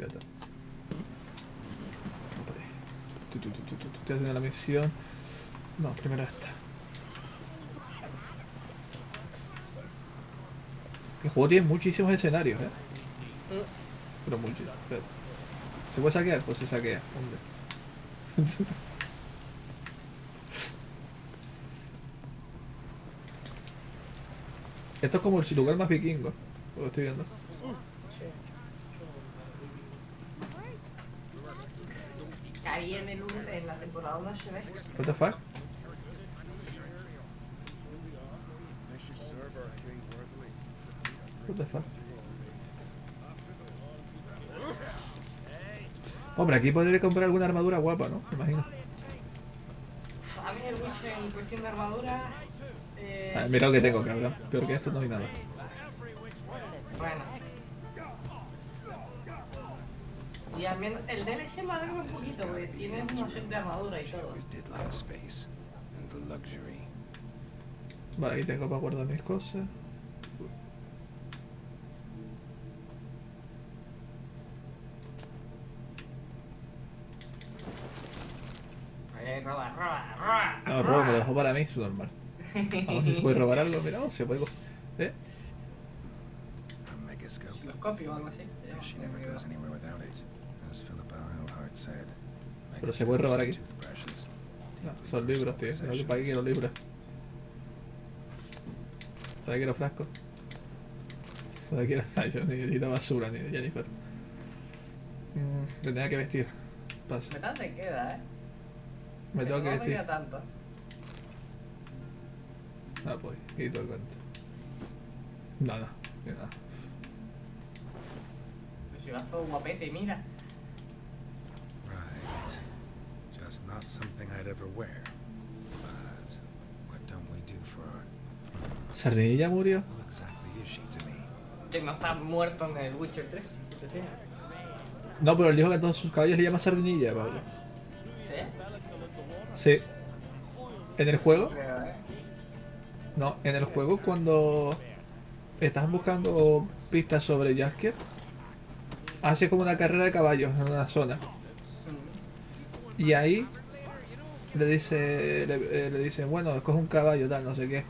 Ya está. Estoy haciendo la misión. No, primero esta. El juego tiene muchísimos escenarios, pero muchísimos. Espérate. ¿Se puede saquear? Pues se saquea, hombre. Esto es como el lugar más vikingo, lo estoy viendo. Ahí en la temporada 1 se ve. What the fuck? What the fuck? Hombre, aquí podría comprar alguna armadura guapa, ¿no? Me imagino. A mí el Witcher en cuestión de armadura... Mira lo que tengo, cabrón. Peor que esto no hay nada. Bueno. Y al menos el DLC me alegra un poquito, porque tiene un set de armadura y todo. Vale, aquí tengo para guardar mis cosas. Roba. No, robo, me lo dejo para mí, es normal. Vamos, si se puede robar algo, mira, se puede. Los copio o algo así. Pero se puede robar aquí. No, son libros, tío. No, ¿para qué quiero libros? ¿Para qué quiero frascos? ¿Para qué quiero? Ay, yo necesito basura, ni de Jennifer. Me tenía que vestir. Pasa. Metal te queda, Me tengo que no vestir. queda tanto. Ah, pues, y todo el cuento. Nada, ni nada. Pues si vas todo guapete, mira. Just not something I'd ever wear. But what don't we do for our... ¿Sardinilla murió? Who exactly is she to me? Que no está muerto en el Witcher 3. No, pero él dijo que a todos sus caballos le llama sardinilla, Pablo. ¿Sí? Sí. ¿En el juego? Creo, No, en el juego cuando estás buscando pistas sobre Jaskier, hace como una carrera de caballos en una zona. Y ahí le dice, bueno, escoge un caballo, tal, no sé qué.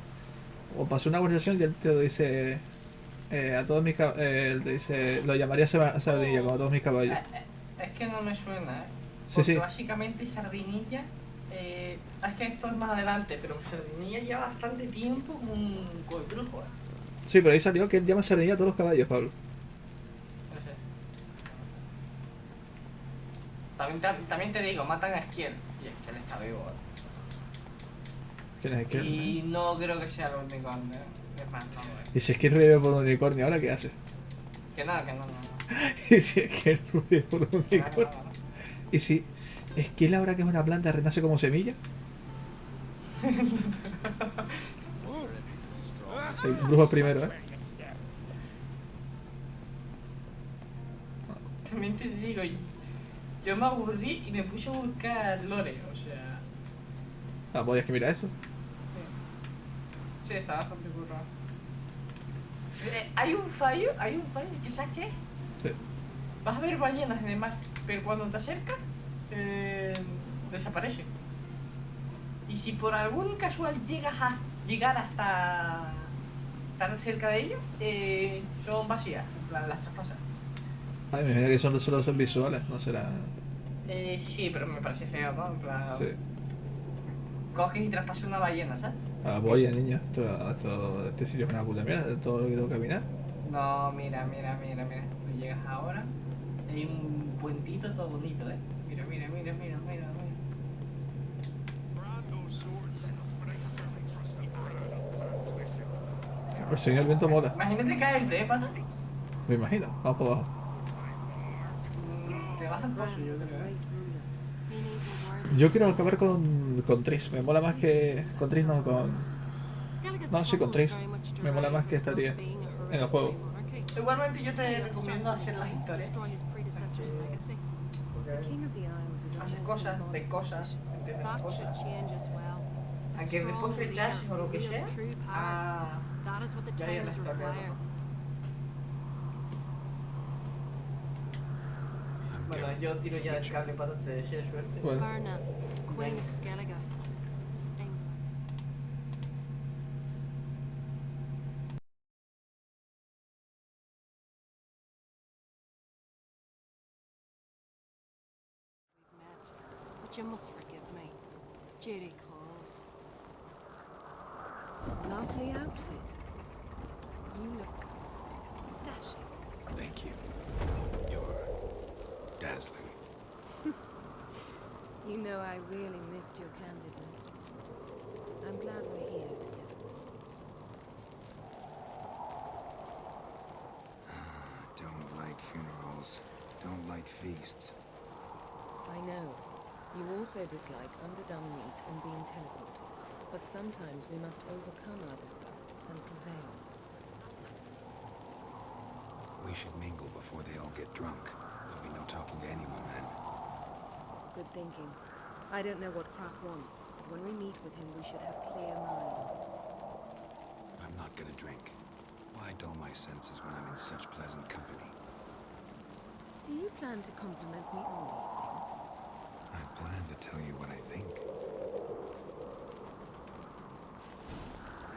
O pasó una conversación y él te dice, a todos mis caballos, te dice, lo llamaría sardinilla, como a todos mis caballos. Es que no me suena, Sí, porque sí. básicamente Sardinilla, es que esto es más adelante, pero Sardinilla lleva bastante tiempo con el brujo, Sí, pero ahí salió que él llama sardinilla a todos los caballos, Pablo. No sé. También te digo, matan a Esquiel, y Esquiel está vivo, ¿Quién es Esquiel? Y no creo que sea el unicornio, es más, no lo es. Y si Esquiel revive por un unicornio, ¿ahora qué hace? Que no. Y si Esquiel revive por un unicornio. No. ¿Y si Esquiel ahora que es una planta renace como semilla? Sí, brujo primero, También te digo, yo me aburrí y me puse a buscar lore, o sea... Ah, pues es que mira eso. Sí, está bastante currado. Hay un fallo, que ¿sabes qué? Sí. Vas a ver ballenas en el mar, pero cuando te acercas, desaparecen. Y si por algún casual llegar hasta tan cerca de ellos, son vacías, en plan, las traspasas. Ay, me imagino que solo son visuales, no será. Sí, pero me parece feo, ¿no? En plan, Sí. coges y traspasas una ballena, ¿sabes? Ah, voy, niño. Este sitio es una puta mierda, todo lo que tengo que caminar. No, mira. Tú llegas ahora, hay un puentito todo bonito, ¿eh? Mira. El señor viento mola. Imagínate caerte, ¿eh, pata? Me imagino. Vamos por abajo. Te vas al pozo, yo creo. Yo quiero acabar con Tris. Me mola más que. Con Tris no, con. No, sí, con Tris. Me mola más que esta tía. En el juego. Igualmente yo te recomiendo hacer las historias. Haces cosas, ves cosas, entiendes cosas. Aunque después rechaces o lo que sea, ya hay la historia. Bueno, yo tiro ya el cable para te deseo suerte. Bueno, Verna, Queen of Skellige. England. We've met, but you must forgive me. Judy calls. Lovely outfit. You look dashing. Thank you. You're dazzling. You know I really missed your candidness. I'm glad we're here together. Don't like funerals. Don't like feasts. I know. You also dislike underdone meat and being teleported. But sometimes we must overcome our disgusts and prevail. We should mingle before they all get drunk. There'll be no talking to anyone then. Good thinking. I don't know what Krak wants, but when we meet with him, we should have clear minds. I'm not gonna drink. Why dull my senses when I'm in such pleasant company? Do you plan to compliment me all evening? I plan to tell you what I think.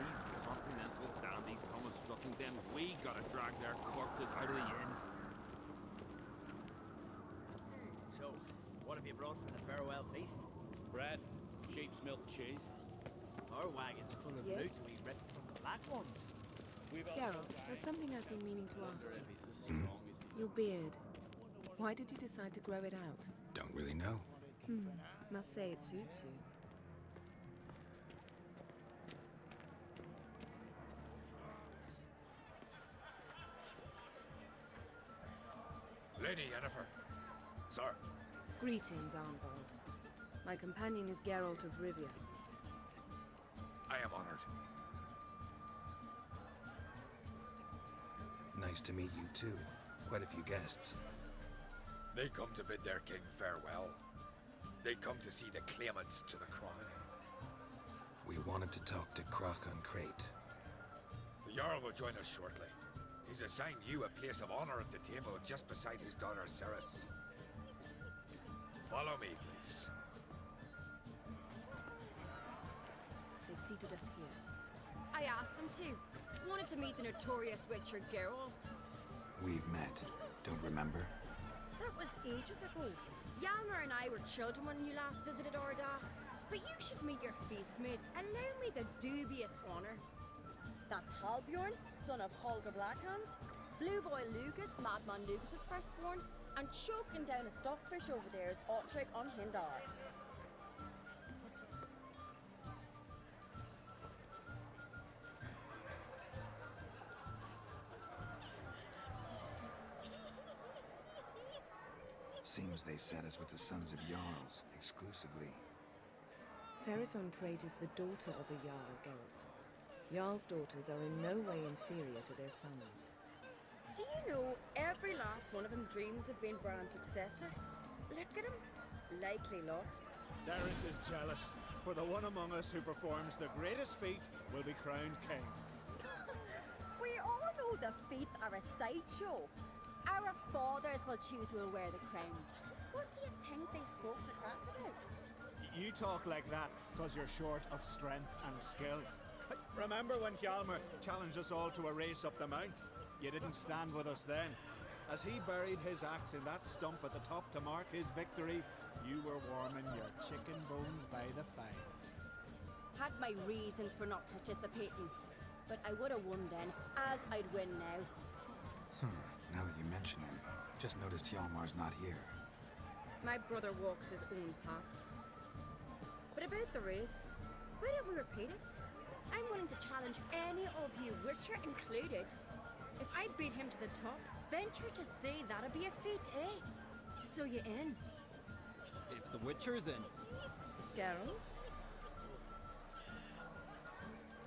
These continental dandies come a-strucking, then we gotta drag their corpses out of the inn. So, what have you brought for the farewell feast? Bread, sheep's milk cheese. Our wagon's full of Yes? loot we ripped from the black ones. Geralt, there's something I've been meaning to ask you. Your beard. Why did you decide to grow it out? Don't really know. Must say it suits you. Lady Yennefer. Sir. Greetings, Arnvald. My companion is Geralt of Rivia. I am honored. Nice to meet you too. Quite a few guests. They come to bid their king farewell. They come to see the claimants to the crown. We wanted to talk to Krak on Crate. The Jarl will join us shortly. He's assigned you a place of honor at the table just beside his daughter Ceres. Follow me, please. They've seated us here. I asked them to. Wanted to meet the notorious Witcher Geralt. We've met. Don't remember? That was ages ago. Yalmer and I were children when you last visited Orda. But you should meet your feast mates. Allow me the dubious honor. That's Halbjorn, son of Holger Blackhand. Blue Boy Lucas, Madman Lucas's firstborn. And choking down a stockfish over there is Otric on Hindar. Seems they set us with the sons of Jarls, exclusively. Ceres on Crate is the daughter of a Jarl, Geralt. Jarl's daughters are in no way inferior to their sons. Do you know every last one of them dreams of being Bran's successor? Look at him. Likely lot. Ceres is jealous, for the one among us who performs the greatest feat will be crowned king. We all know the feats are a sideshow. Our fathers will choose who will wear the crown. What do you think they spoke to Krak about? You talk like that because you're short of strength and skill. Remember when Hjalmar challenged us all to a race up the mount? You didn't stand with us then. As he buried his axe in that stump at the top to mark his victory, you were warming your chicken bones by the fire. Had my reasons for not participating, but I would have won then, as I'd win now. Now that you mention him, just noticed Hjalmar's not here. My brother walks his own paths. But about the race, why don't we repeat it? I'm willing to challenge any of you, Witcher included. If I beat him to the top, venture to say that'd be a feat, eh? So you in? If the Witcher's in. Geralt?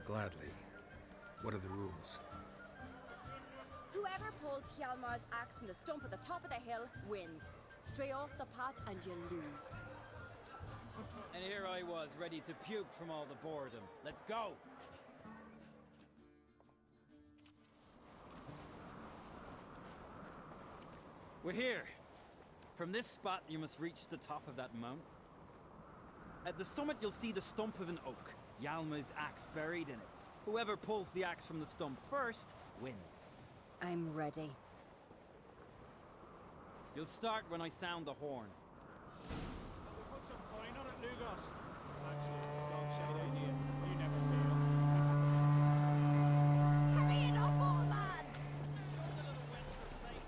Gladly. What are the rules? Whoever pulls Hjalmar's axe from the stump at the top of the hill wins. Stray off the path and you lose. And here I was, ready to puke from all the boredom. Let's go! We're here. From this spot, you must reach the top of that mountain. At the summit, you'll see the stump of an oak, Yalma's axe buried in it. Whoever pulls the axe from the stump first wins. I'm ready. You'll start when I sound the horn. Put some coin on it, Lugos. Actually, dog shite idea. You never fail. Hurry it up, old man! Show the little wench her place.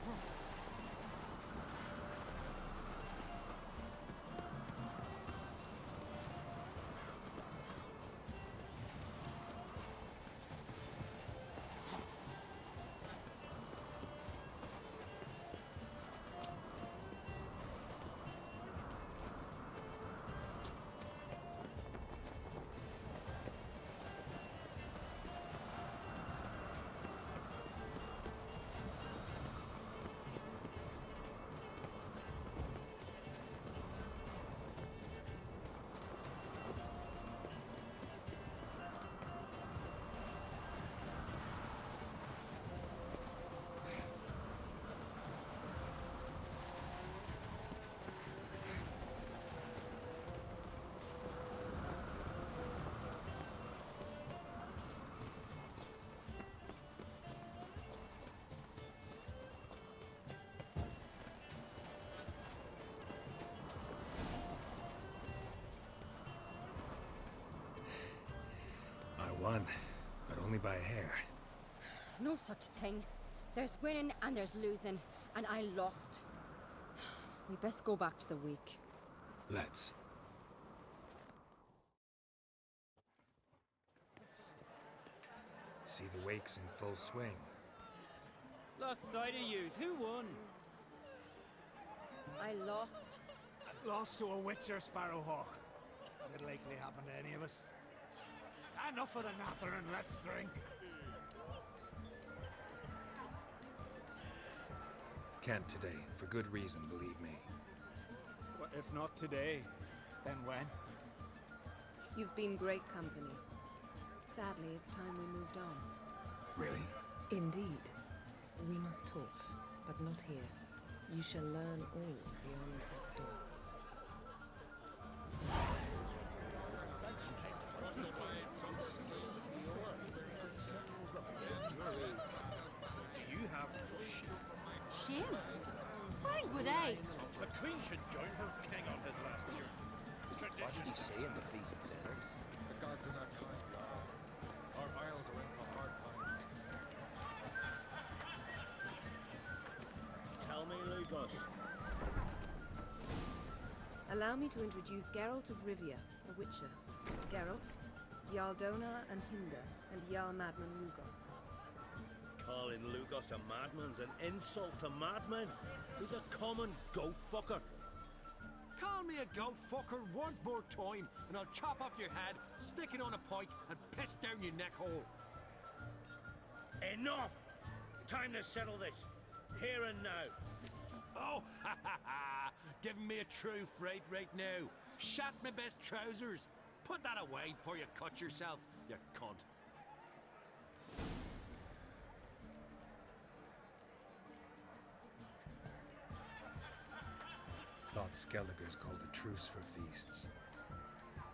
I won, but only by a hair. No such thing. There's winning and there's losing, and I lost. We best go back to the week. Let's. See the wakes in full swing. Lost sight of yous. Who won? I lost. Lost to a witcher, Sparrowhawk. That'd likely happen to any of us. Enough of the natter and let's drink. Can't today, for good reason, believe me. Well, if not today, then when? You've been great company. Sadly, it's time we moved on. Really? Indeed. We must talk, but not here. You shall learn all beyond that door. Do you have shield? Shield? Why would I? The Queen should join her king on his last journey. What did he say in the priest's centers? The gods are not kind, Jarl. Our isles are in for hard times. Tell me, Lugos. Allow me to introduce Geralt of Rivia, a witcher. Geralt, Jarl Dona and Hinder, and Jarl Madman Lugos. Calling Lugos a madman's an insult to madmen. He's a common goat fucker. Call me a goat fucker one more time, and I'll chop off your head, stick it on a pike, and piss down your neck hole. Enough! Time to settle this. Here and now. Oh, ha ha ha! Giving me a true fright right now. Shat my best trousers. Put that away before you cut yourself, you cunt. Thought Skelliger's called a truce for feasts.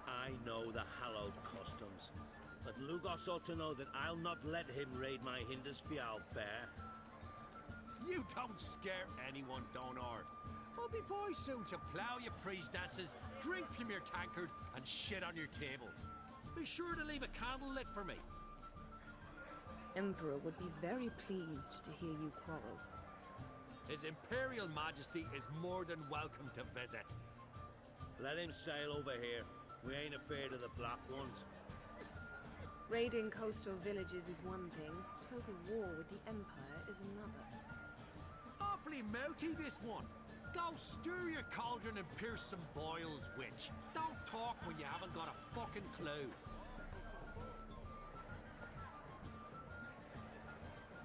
I know the hallowed customs, but Lugos ought to know that I'll not let him raid my Hindisfial bear. You don't scare anyone, Donar. Bobby boy soon to plough your priestesses, drink from your tankard, and shit on your table. Be sure to leave a candle lit for me. Emperor would be very pleased to hear you quarrel. His Imperial Majesty is more than welcome to visit. Let him sail over here. We ain't afraid of the black ones. Raiding coastal villages is one thing. Total war with the Empire is another. Awfully mouty, this one. Go stir your cauldron and pierce some boils, witch. Don't talk when you haven't got a fucking clue.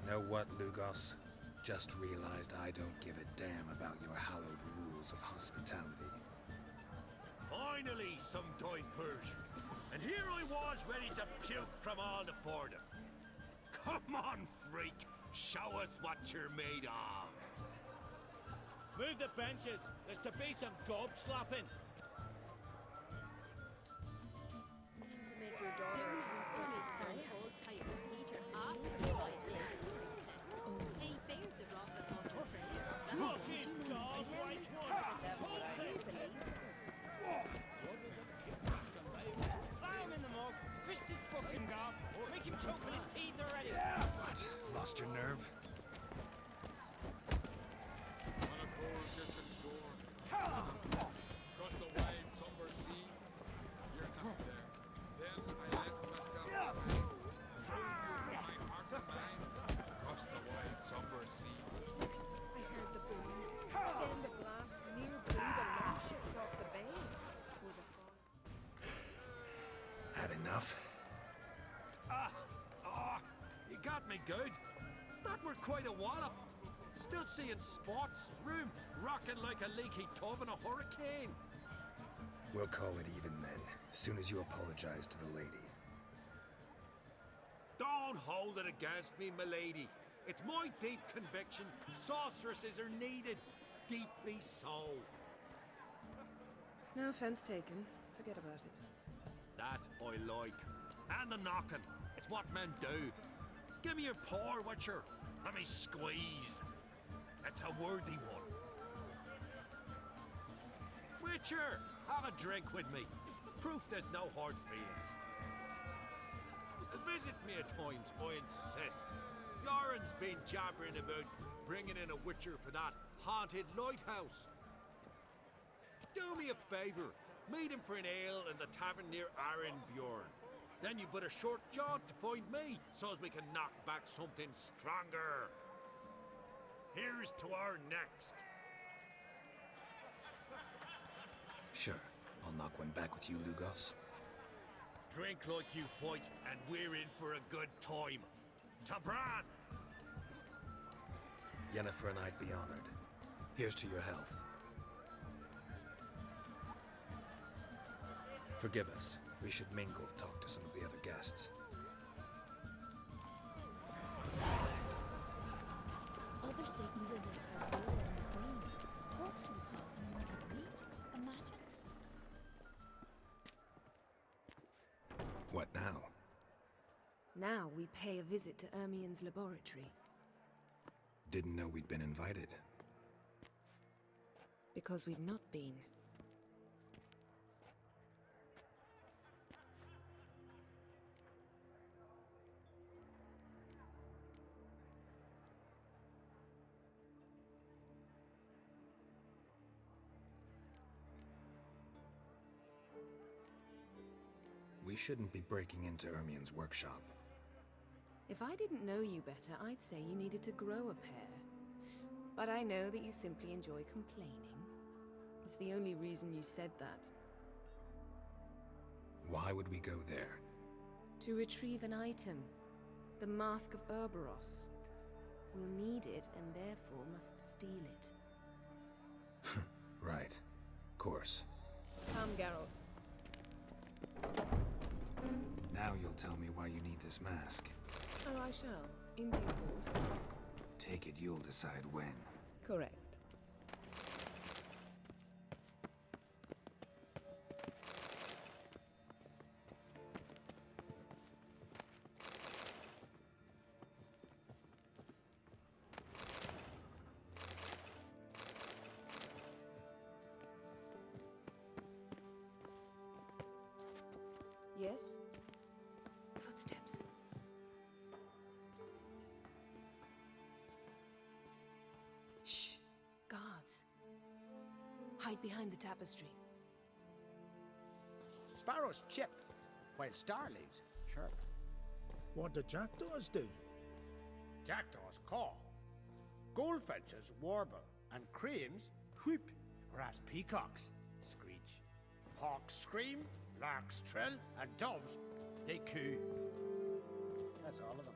Know what, Lugos? Just realized I don't give a damn about your hallowed rules of hospitality. Finally, some diversion. And here I was ready to puke from all the boredom. Come on, freak. Show us what you're made of. Move the benches. There's to be some gob slapping. To make your daughter a priestess of fire. Old pipes Peter after he died later priestess. He feared the rock that hot her prayer. Crush his dog right once. Fly him in the mug. Fist his fucking gob. Make him choke with his teeth already. What? Lost your nerve? On a cold, distant shore. Across the wide, somber sea. You're not there. Then I let myself away. Drove you from my heart and mind. Across the wide, somber sea. First, I heard the boom. Then the blast near blew the longships off the bay. 'Twas a fall. Had enough? You got me good. That were quite a wallop. Still seeing spots, room rocking like a leaky tub in a hurricane. We'll call it even then, as soon as you apologize to the lady. Don't hold it against me, milady. It's my deep conviction sorceresses are needed. Deeply so. No offense taken. Forget about it. That I like. And the knocking. It's what men do. Give me your paw, Witcher. Let me squeeze. It's a worthy one. Witcher, have a drink with me. Proof there's no hard feelings. Visit me at times, I insist. Goran's been jabbering about bringing in a Witcher for that haunted lighthouse. Do me a favour. Meet him for an ale in the tavern near Arenbjorn. Then you but a short jaunt to find me, so as we can knock back something stronger. Here's to our next. Sure, I'll knock one back with you, Lugos. Drink like you fight, and we're in for a good time. Tabran! Yennefer and I'd be honored. Here's to your health. Forgive us. We should mingle, talk to some of the other guests. Others say evil works are lower on the brain. Talks to himself and wanted to read. Imagine. What now? Now we pay a visit to Ermien's laboratory. Didn't know we'd been invited. Because we've not been. We shouldn't be breaking into Ermien's workshop. If I didn't know you better, I'd say you needed to grow a pair. But I know that you simply enjoy complaining. It's the only reason you said that. Why would we go there? To retrieve an item. The Mask of Ouroboros. We'll need it and therefore must steal it. Right. Course. Come, Geralt. Now you'll tell me why you need this mask. Oh, I shall. In due course. Take it you'll decide when. Correct. Yes? Footsteps. Shh. Guards. Hide behind the tapestry. Sparrows chip, while starlings chirp. What do jackdaws do? Jackdaws caw. Goldfinches warble, and cranes whoop, whereas peacocks screech. Hawks scream, larks trill, and doves, they coo. That's all of them.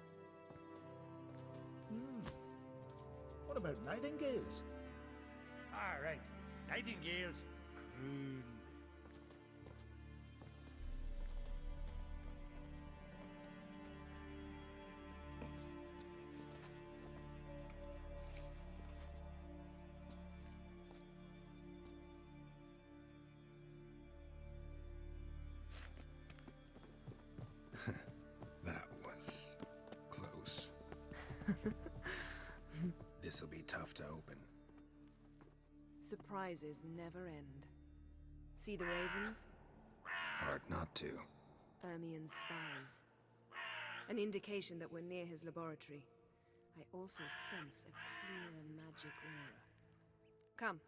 What about nightingales? All right, nightingales croon. This'll be tough to open. Surprises never end. See the ravens? Hard not to. Ermien's spies. An indication that we're near his laboratory. I also sense a clear magic aura. Come,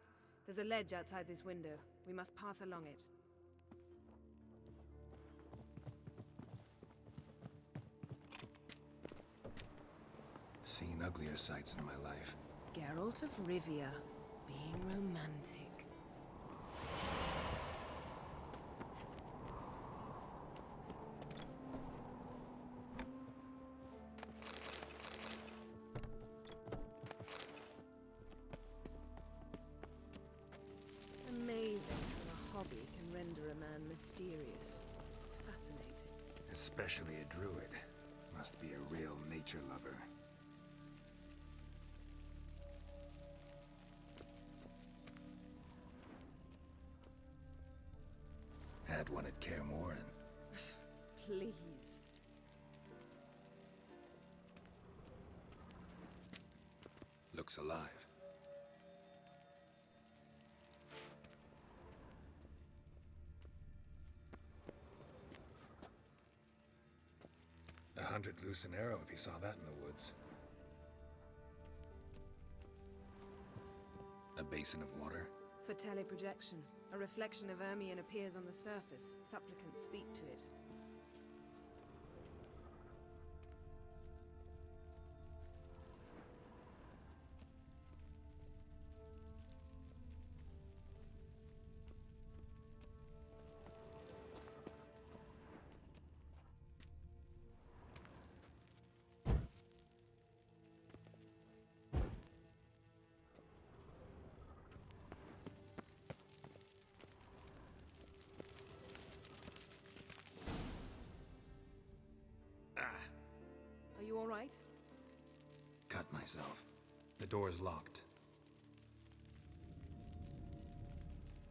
there's a ledge outside this window. We must pass along it. Seen uglier sights in my life. Geralt of Rivia, being romantic. Amazing how a hobby can render a man mysterious. Fascinating. Especially a druid. Must be a real nature lover. Had one at Kaer Morhen. Please. Looks alive. $100 loose an arrow if you saw that in the woods. A basin of water. For teleprojection, a reflection of Ermien appears on the surface. Supplicants speak to it. Are you all right? Cut myself. The door's locked.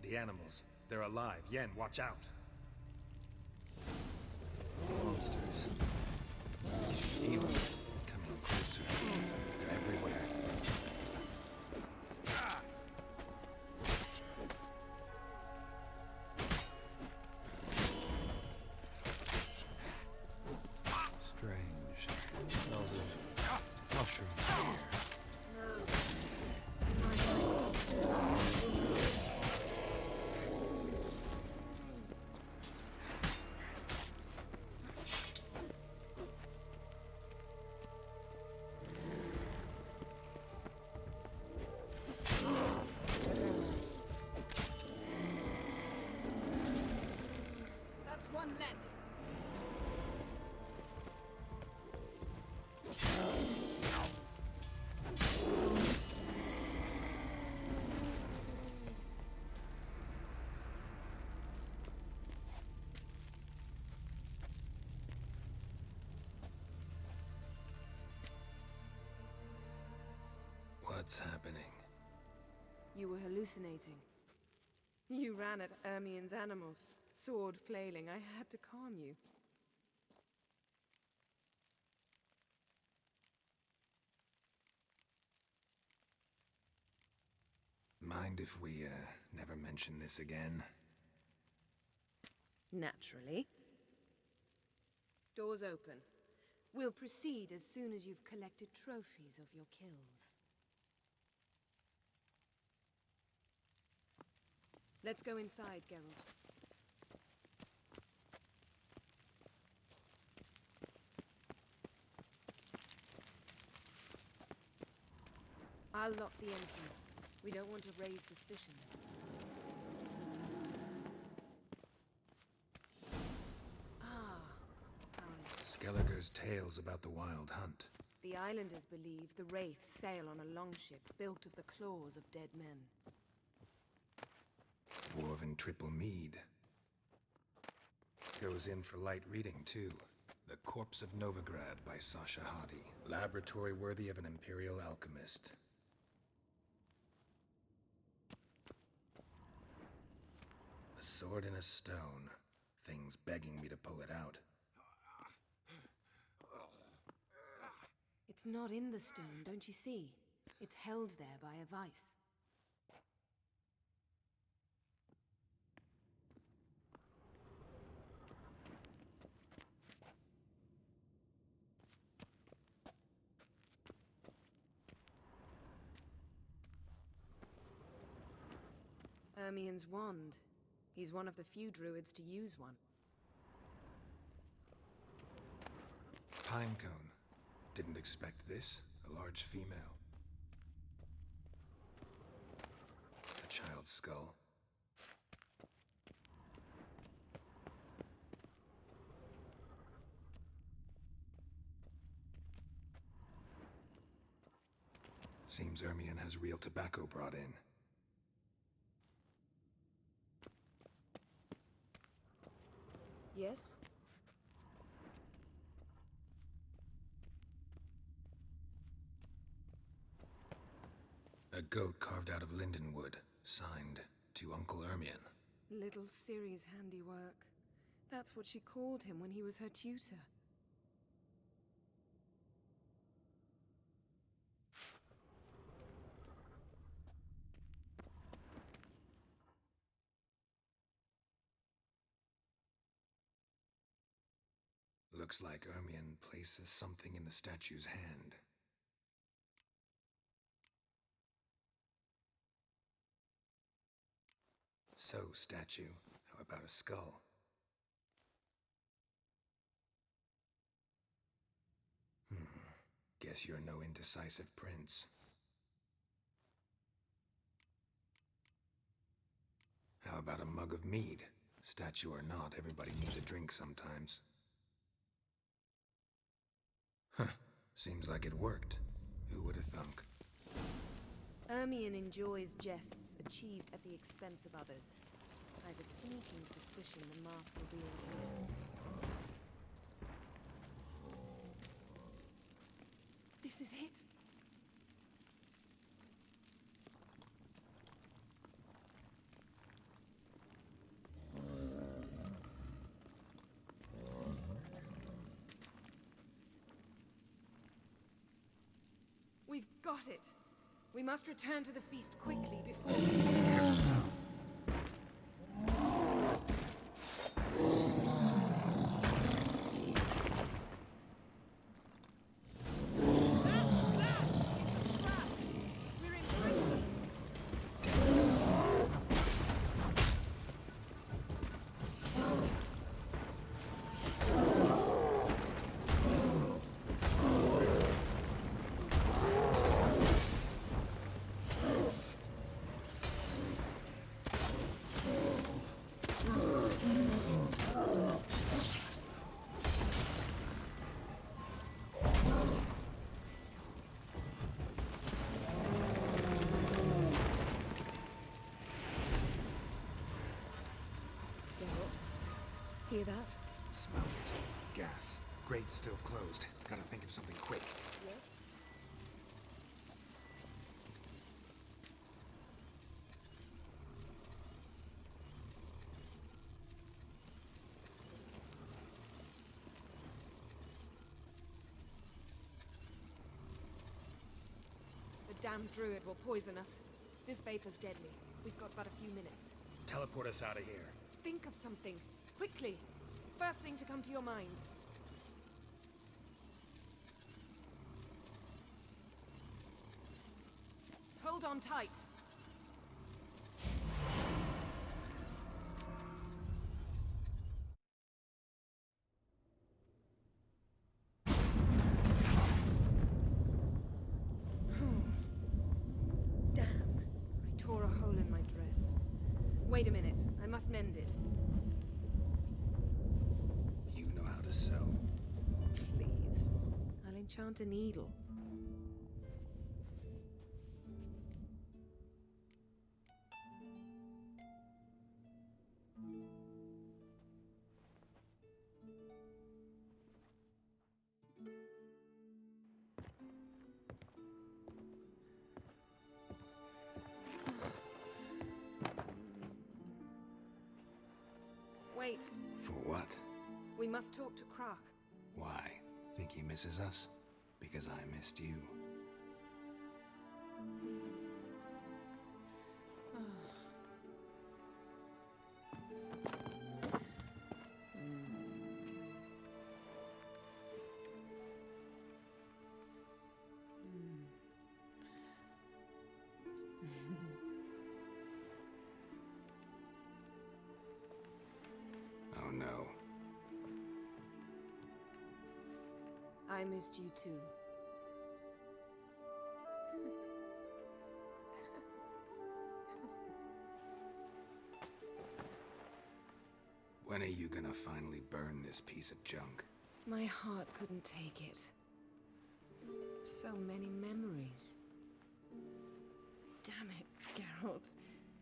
The animals. They're alive. Yen, watch out. Monsters. Feel them coming closer. They're everywhere. Strange. Smells of mushrooms here. That's one less. What's happening? You were hallucinating. You ran at Ermien's animals, sword flailing. I had to calm you. Mind if we, never mention this again? Naturally. Doors open. We'll proceed as soon as you've collected trophies of your kills. Let's go inside, Geralt. I'll lock the entrance. We don't want to raise suspicions. Skelliger's tales about the wild hunt. The islanders believe the wraiths sail on a longship built of the claws of dead men. Dwarven triple mead. Goes in for light reading, too. The Corpse of Novigrad by Sasha Hadi. Laboratory worthy of an imperial alchemist. A sword in a stone. Things begging me to pull it out. It's not in the stone, don't you see? It's held there by a vice. Ermien's wand. He's one of the few druids to use one. Pine cone. Didn't expect this. A large female. A child's skull. Seems Ermien has real tobacco brought in. Yes? A goat carved out of linden wood, signed to Uncle Ermien. Little Ciri's handiwork. That's what she called him when he was her tutor. Looks like Ermien places something in the statue's hand. So, statue, how about a skull? Guess you're no indecisive prince. How about a mug of mead? Statue or not, everybody needs a drink sometimes. Huh, seems like it worked. Who would have thunk? Ermien enjoys jests achieved at the expense of others. I have a sneaking suspicion the mask will be in here. This is it. We've got it. We must return to the feast quickly before we... Hear that? Smell it. Gas. Grate's still closed. Gotta think of something quick. Yes? The damned druid will poison us. This vapor's deadly. We've got but a few minutes. Teleport us out of here. Think of something. Quickly. First thing to come to your mind. Hold on tight. Damn. I tore a hole in my dress. Wait a minute. I must mend it. You know how to sew. Please. I'll enchant a needle. Wait. For what? We must talk to Krach. Why? Think he misses us? Because I missed you. know. I missed you too. When are you gonna finally burn this piece of junk? My heart couldn't take it. So many memories. Damn it, Geralt.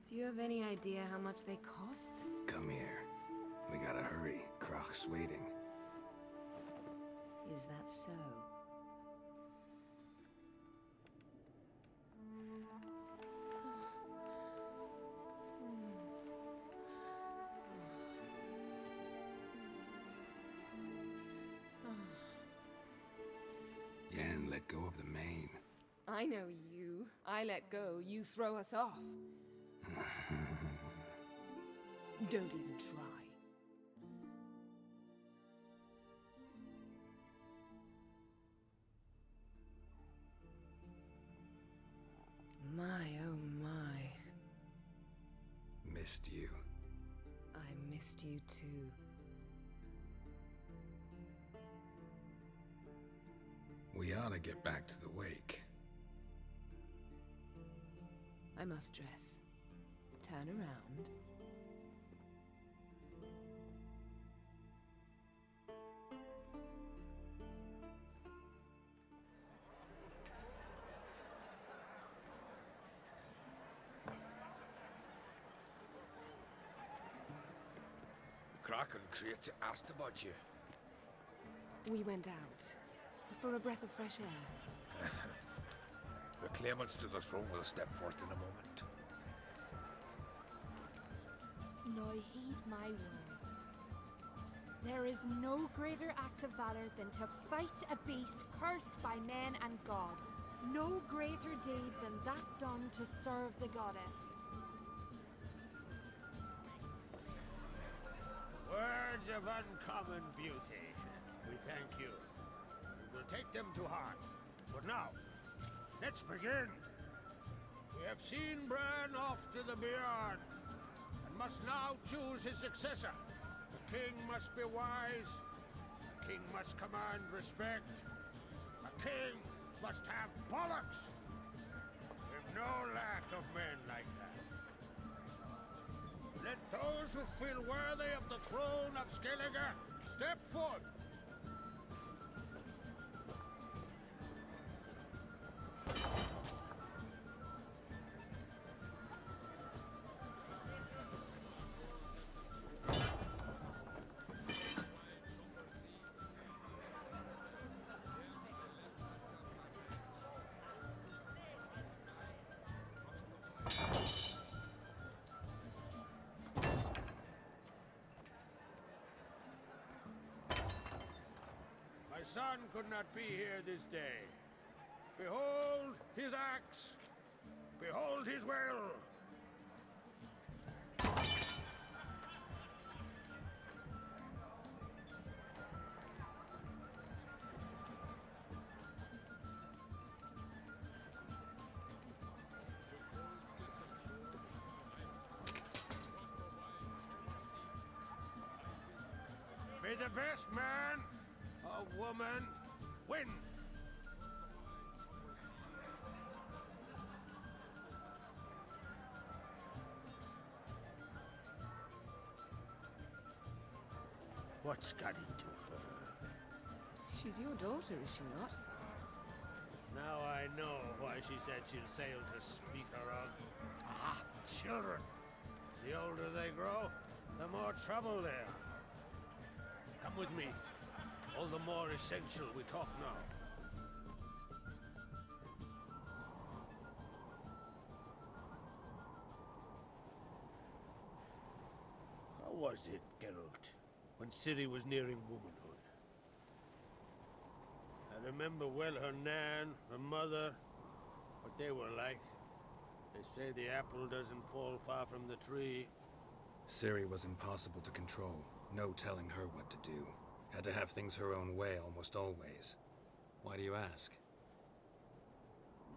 Do you have any idea how much they cost? Come here. We gotta hurry. Croc's waiting. Is that so? Yen let go of the mane. I know you. I let go, you throw us off. Don't even try. My, oh my. Missed you. I missed you too. We ought to get back to the wake. I must dress. Turn around. Kraken Crate asked about you. We went out. For a breath of fresh air. The claimants to the throne will step forth in a moment. Now heed my words. There is no greater act of valor than to fight a beast cursed by men and gods. No greater deed than that done to serve the goddess. Words of uncommon beauty. We thank you. We will take them to heart. But now, let's begin. We have seen Bran off to the Beyond, and must now choose his successor. The king must be wise. The king must command respect. A king must have bollocks. We've no lack of men like that. Let those who feel worthy of the throne of Skellige step forth. My son could not be here this day. Behold his axe. Behold his will. May the best man or woman win. What's got into her? She's your daughter, is she not? Now I know why she said she'll sail to speak her of. Ah, children. The older they grow, the more trouble they are. Come with me. All the more essential we talk now. How was it, Geralt, when Ciri was nearing womanhood? I remember well her nan, her mother, what they were like. They say the apple doesn't fall far from the tree. Ciri was impossible to control. No telling her what to do. Had to have things her own way almost always. Why do you ask?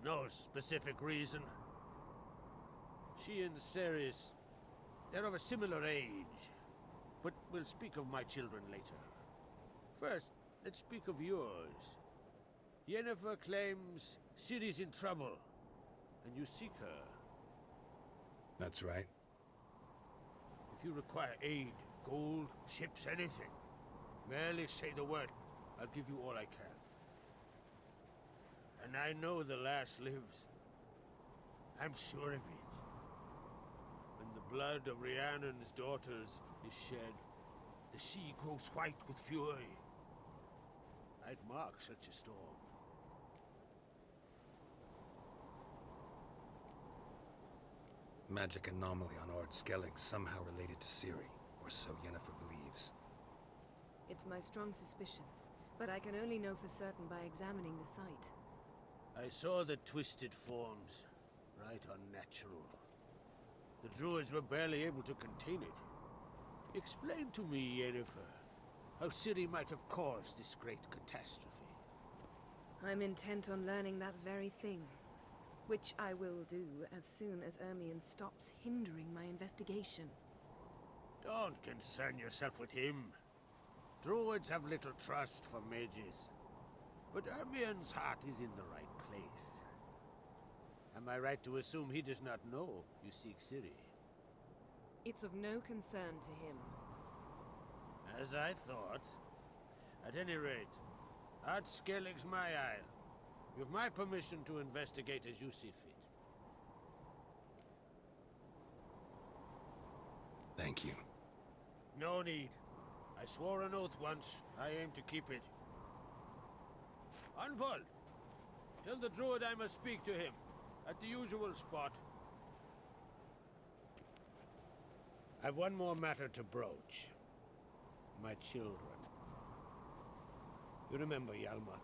No specific reason. She and Ceres, they're of a similar age. They were born together. They had the same But we'll speak of my children later. First, let's speak of yours. Yennefer claims Ciri's in trouble, and you seek her. That's right. If you require aid, gold, ships, anything, merely say the word. I'll give you all I can. And I know the lass lives. I'm sure of it. When the blood of Rhiannon's daughters is shed, the sea grows white with fury. I'd mark such a storm. Magic anomaly on Ord Skellig somehow related to Ciri, or so Yennefer believes. It's my strong suspicion, but I can only know for certain by examining the site. I saw the twisted forms. Right unnatural. The druids were barely able to contain it. Explain to me, Yennefer, how Ciri might have caused this great catastrophe. I'm intent on learning that very thing, which I will do as soon as Ermion stops hindering my investigation. Don't concern yourself with him. Druids have little trust for mages. But Ermion's heart is in the right place. Am I right to assume he does not know you seek Ciri? It's of no concern to him. As I thought. At any rate, Ard Skellig's my isle. You've my permission to investigate as you see fit. Thank you. No need. I swore an oath once. I aim to keep it. Unfold! Tell the druid I must speak to him. At the usual spot. I've one more matter to broach. My children. You remember Hjalmar?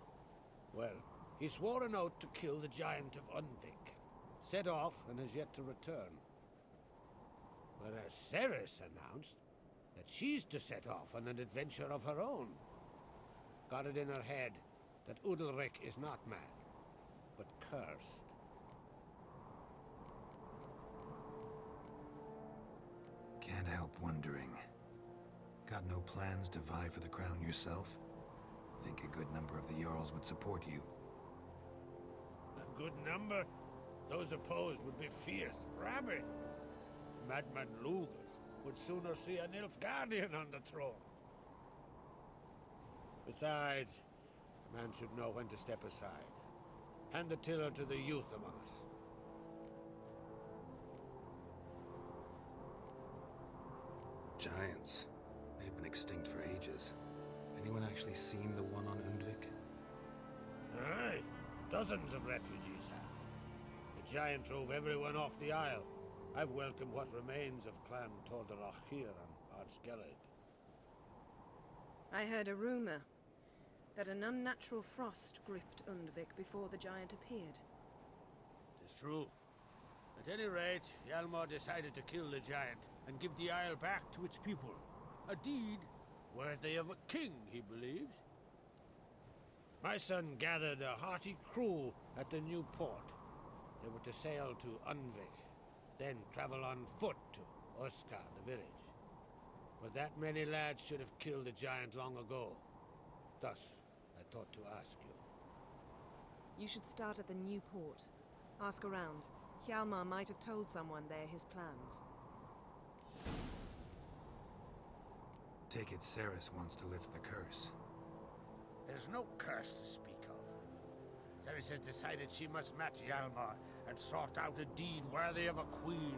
Well, he swore an oath to kill the giant of Undvik. Set off and has yet to return. Whereas Ceres announced that she's to set off on an adventure of her own. Got it in her head that Udalric is not mad, but cursed. Can't help wondering. Got no plans to vie for the crown yourself? Think a good number of the Jarls would support you. A good number? Those opposed would be fierce, rabid. Madman Lugas would sooner see an Nilfgaardian on the throne. Besides, a man should know when to step aside. Hand the tiller to the youth among us. Giants. They've been extinct for ages. Anyone actually seen the one on Undvik? Aye, dozens of refugees have. The giant drove everyone off the isle. I've welcomed what remains of Clan Tordarachir and Ard Skellig. I heard a rumor that an unnatural frost gripped Undvik before the giant appeared. It is true. At any rate, Hjalmar decided to kill the giant and give the isle back to its people. A deed worthy of a king, he believes. My son gathered a hearty crew at the new port. They were to sail to Undvik, then travel on foot to Oskar, the village. But that many lads should have killed the giant long ago. Thus, I thought to ask you. You should start at the new port. Ask around. Hjalmar might have told someone there his plans. Take it Ceres wants to lift the curse. There's no curse to speak of. Ceres has decided she must match Hjalmar and sort out a deed worthy of a queen.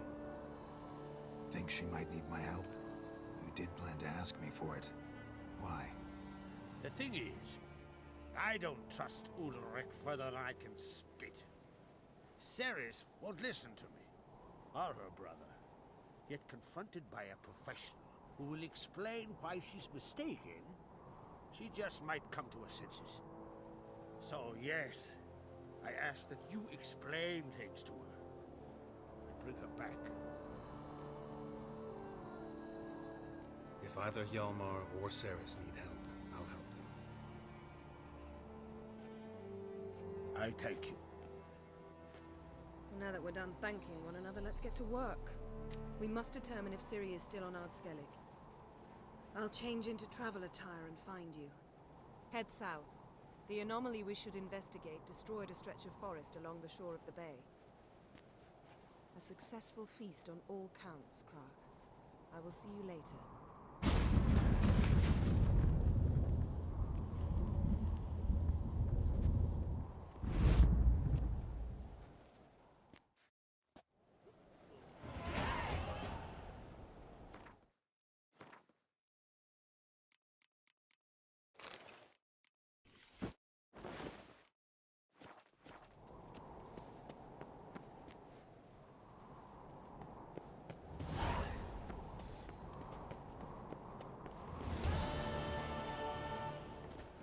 Think she might need my help? You did plan to ask me for it. Why? The thing is, I don't trust Udalric further than I can spit. Ceres won't listen to me, or her brother. Yet confronted by a professional who will explain why she's mistaken, she just might come to her senses. So yes, I ask that you explain things to her and bring her back. If either Hjalmar or Ceres need help, I'll help them. I thank you. Now that we're done thanking one another, let's get to work. We must determine if Ciri is still on Ard Skellig. I'll change into travel attire and find you. Head south. The anomaly we should investigate destroyed a stretch of forest along the shore of the bay. A successful feast on all counts, Krach. I will see you later.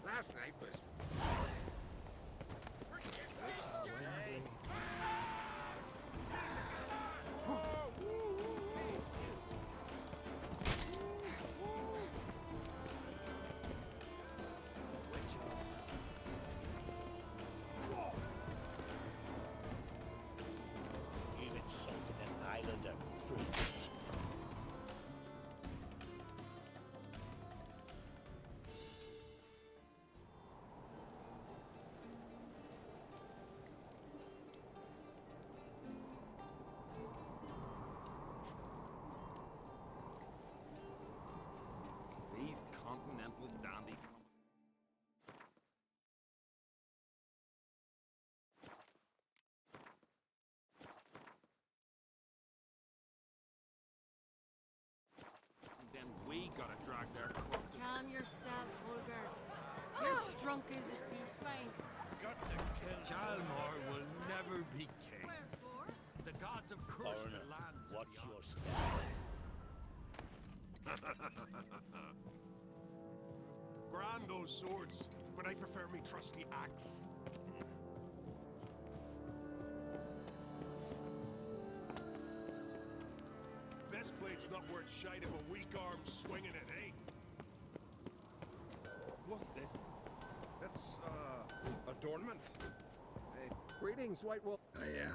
Last night was... You insulted an islander, freak. These continental dandies. And then we gotta drag their corpse. Calm yourself, Holger. You're drunk as a sea swine. Got to kill. Calmar will never be king. Wherefore? The gods have cursed Foreigner, the lands of watch the your step. Grand those swords, but I prefer me trusty axe. This blade's not worth shite of a weak arm swinging it, eh? What's this? That's, adornment. Greetings, White Wolf. Oh, yeah?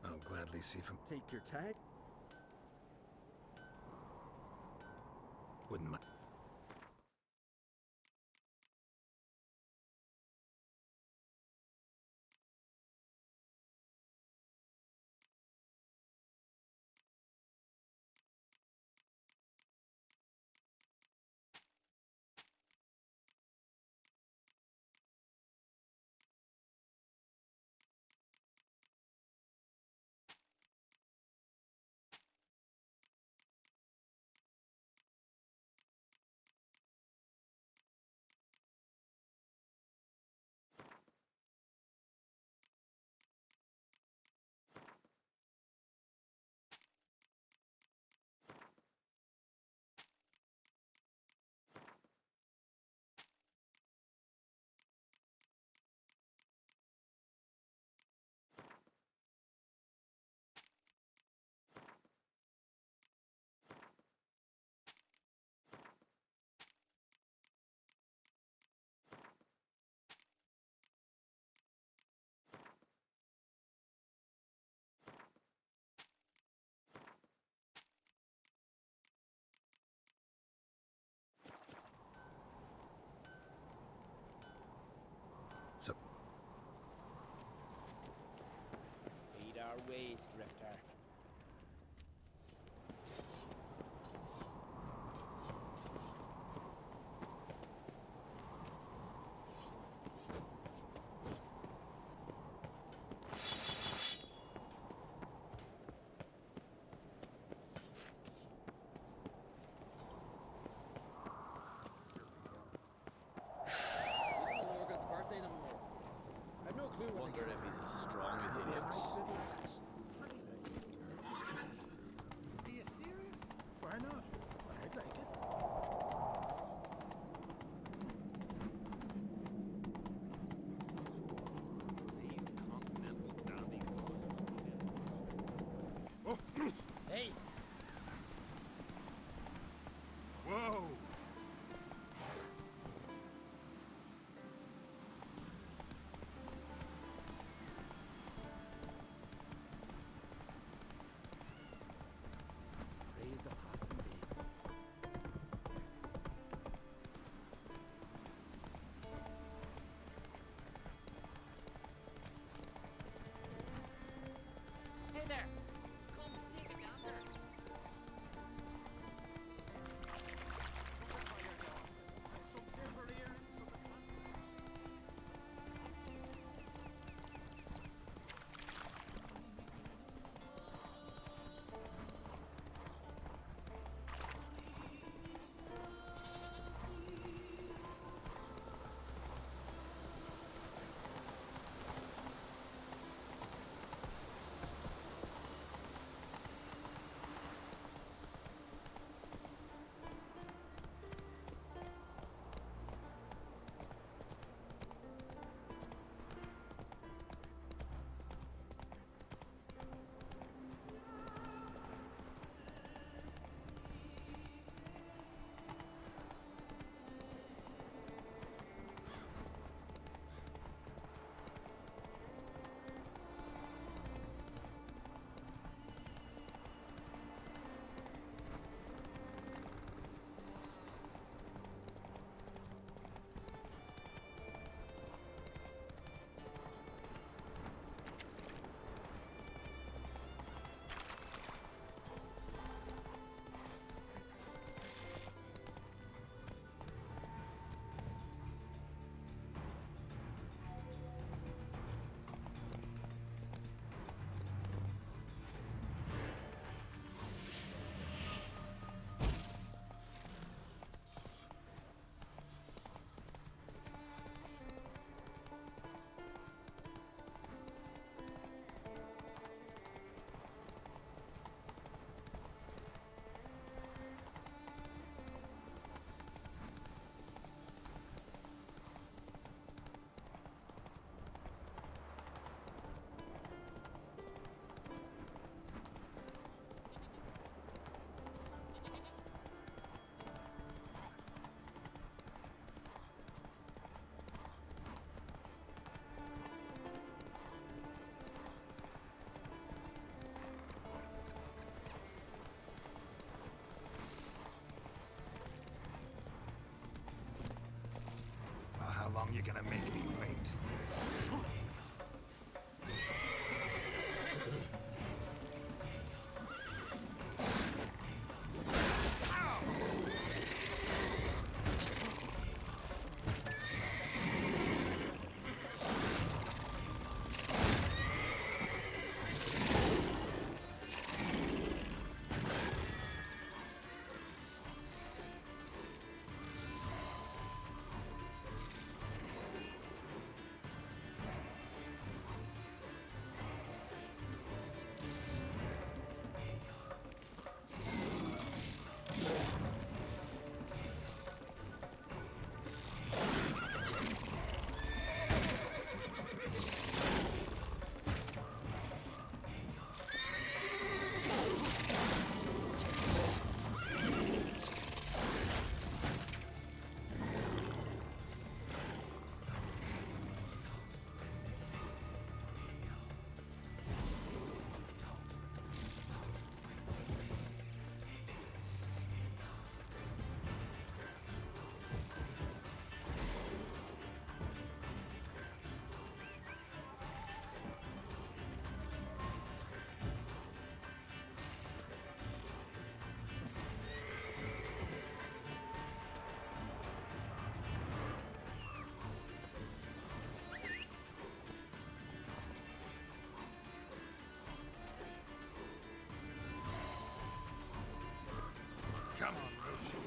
I'll gladly see from... Take your tag. Wouldn't mind. Lead our ways, Drifter. Birthday tomorrow. I've no clue what Wonder if he's as strong as he looks. Are you serious? Why not? I'd like it. These continental dandies. Oh! Hey! Whoa! long you gonna make me wait? Come on, Roach.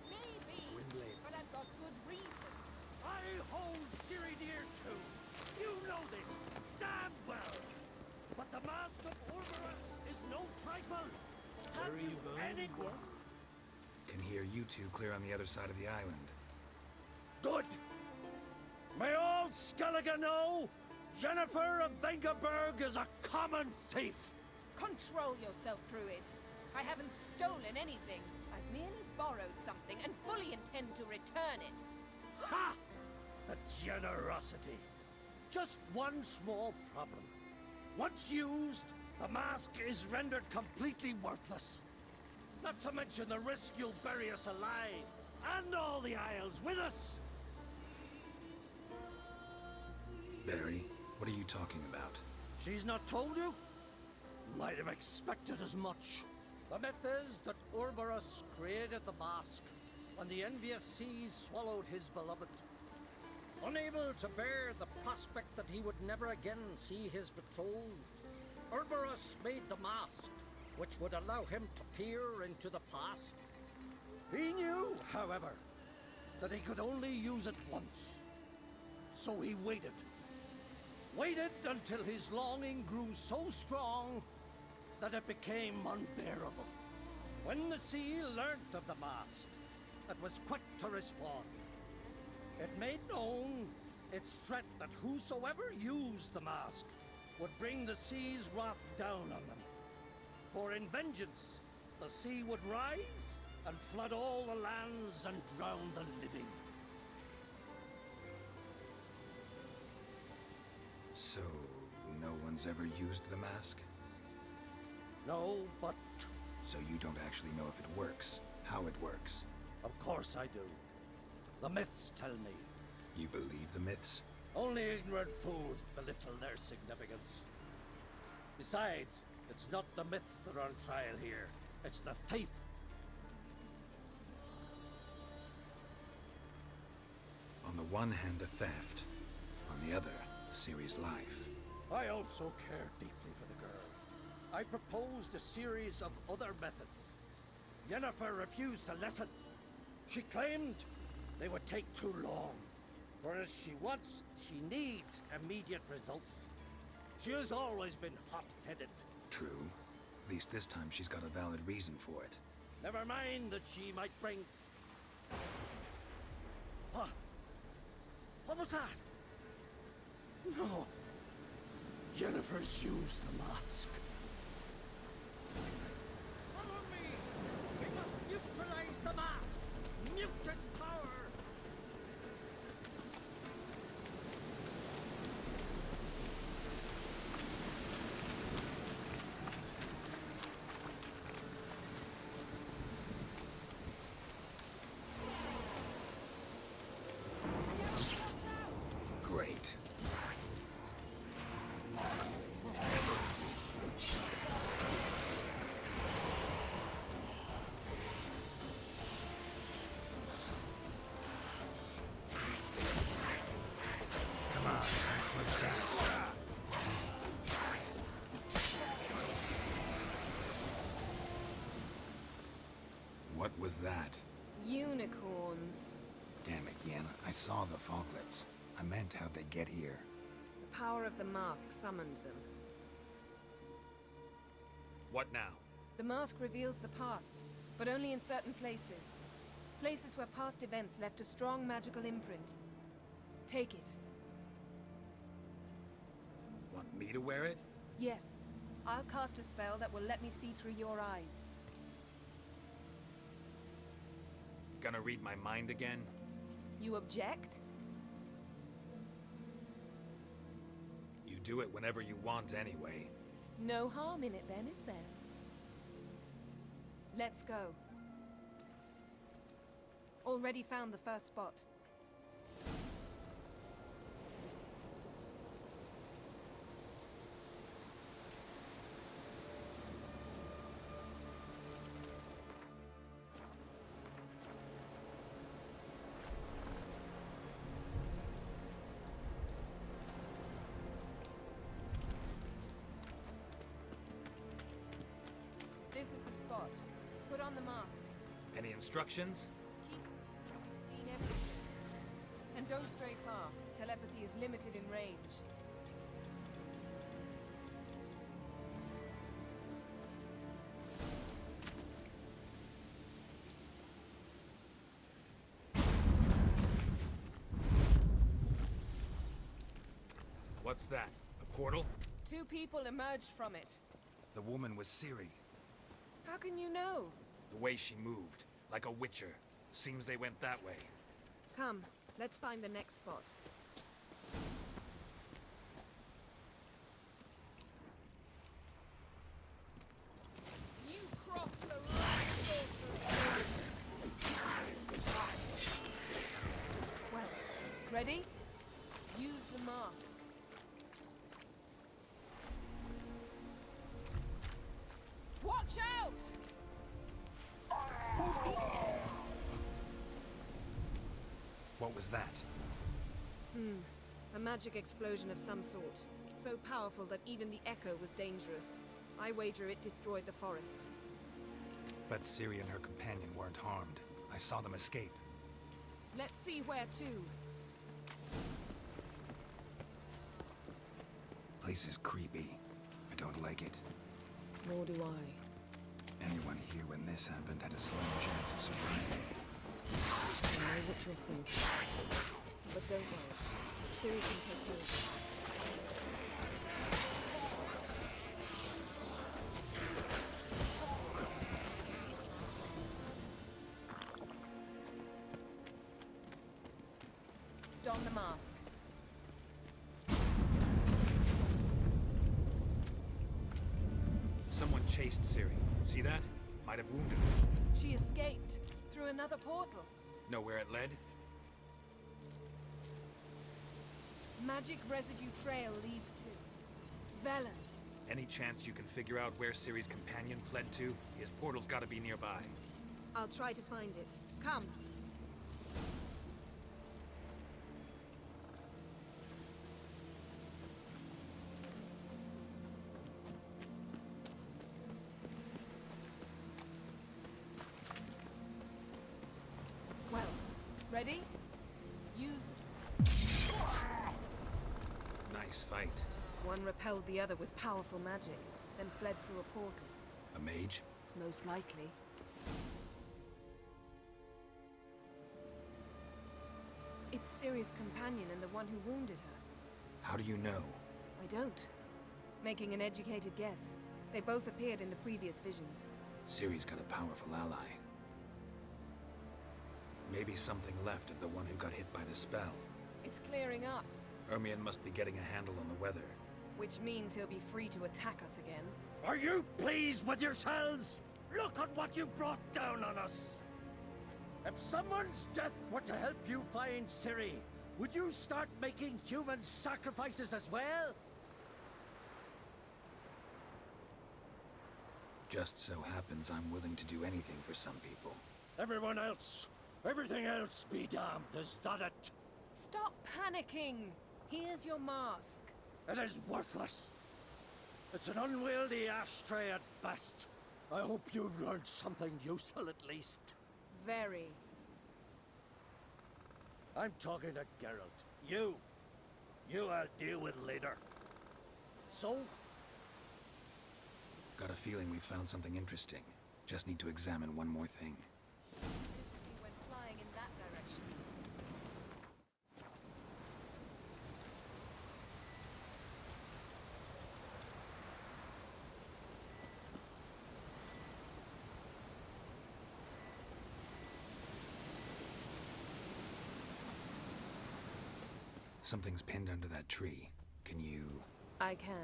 Maybe, Windblade. but I've got good reason. I hold Ciri dear too. You know this damn well. But the Mask of Orberus is no trifle. Have you any... Yes? Can hear you two clear on the other side of the island. Good. May all Skellige know Jennifer of Vengerberg is a common thief. Control yourself, Druid. I haven't stolen anything. I've merely borrowed something and fully intend to return it. Ha! The generosity. Just one small problem. Once used, the mask is rendered completely worthless. Not to mention the risk you'll bury us alive, and all the Isles with us. Barry, what are you talking about? She's not told you? Might have expected as much. The myth is that Orberus created the mask when the envious seas swallowed his beloved. Unable to bear the prospect that he would never again see his betrothed, Orberus made the mask, which would allow him to peer into the past. He knew, however, that he could only use it once. So he waited. Waited until his longing grew so strong that it became unbearable. When the sea learnt of the mask, it was quick to respond. It made known its threat that whosoever used the mask would bring the sea's wrath down on them. For in vengeance, the sea would rise and flood all the lands and drown the living. So, no one's ever used the mask? No, but... So you don't actually know if it works, how it works? Of course I do. The myths tell me. You believe the myths? Only ignorant fools belittle their significance. Besides, it's not the myths that are on trial here. It's the thief. On the one hand, a theft. On the other, Ciri's life. I also care deeply for the girl. I proposed a series of other methods. Yennefer refused to listen. She claimed they would take too long. Whereas she needs immediate results. She has always been hot-headed. True. At least this time she's got a valid reason for it. Never mind that she might bring... What? What was that? No. Jennifer's used the mask. Follow me! We must neutralize the mask! Mute its power! Great. Come on, what's that? What was that? Unicorns. Damn it, Yen. I saw the foglets. I meant how'd they get here. The power of the mask summoned them. What now? The mask reveals the past, but only in certain places. Places where past events left a strong magical imprint. Take it. Want me to wear it? Yes. I'll cast a spell that will let me see through your eyes. Gonna read my mind again? You object? You do it whenever you want anyway. No harm in it then, is there? Let's go. Already found the first spot. This is the spot. Put on the mask. Any instructions? Keep... You've seen everything. And don't stray far. Telepathy is limited in range. What's that? A portal? 2 people emerged from it. The woman was Ciri. How can you know? The way she moved, like a witcher. Seems they went that way. Come, let's find the next spot. You cross the line, sorcerer! Well, ready? Use the mask. Watch out! What was that? A magic explosion of some sort. So powerful that even the echo was dangerous. I wager it destroyed the forest. But Ciri and her companion weren't harmed. I saw them escape. Let's see where to. Place is creepy. I don't like it. Nor do I. Anyone here when this happened had a slim chance of surviving. I know what you're thinking. But don't worry. Ciri can take care of it. Don the mask. Someone chased Ciri. See that? Might have wounded her. She escaped through another portal. Know where it led? Magic residue trail leads to Velen. Any chance you can figure out where Ciri's companion fled to? His portal's gotta be nearby. I'll try to find it. Come. Well, ready? Use... Nice fight. One repelled the other with powerful magic, then fled through a portal. A mage? Most likely. It's Ciri's companion and the one who wounded her. How do you know? I don't. Making an educated guess. They both appeared in the previous visions. Ciri's got a powerful ally. Maybe something left of the one who got hit by the spell. It's clearing up, Ermion must be getting a handle on the weather. which means he'll be free to attack us again. Are you pleased with yourselves? Look at what you've brought down on us! If someone's death were to help you find Ciri, would you start making human sacrifices as well? Just so happens I'm willing to do anything for some people. Everyone else, everything else be damned, is that it? Stop panicking! Here's your mask. It is worthless. It's an unwieldy ashtray at best. I hope you've learned something useful at least. Very. I'm talking to Geralt. You I'll deal with later. So? Got a feeling we found something interesting. Just need to examine one more thing. We went flying in that direction. Something's pinned under that tree. Can you... I can.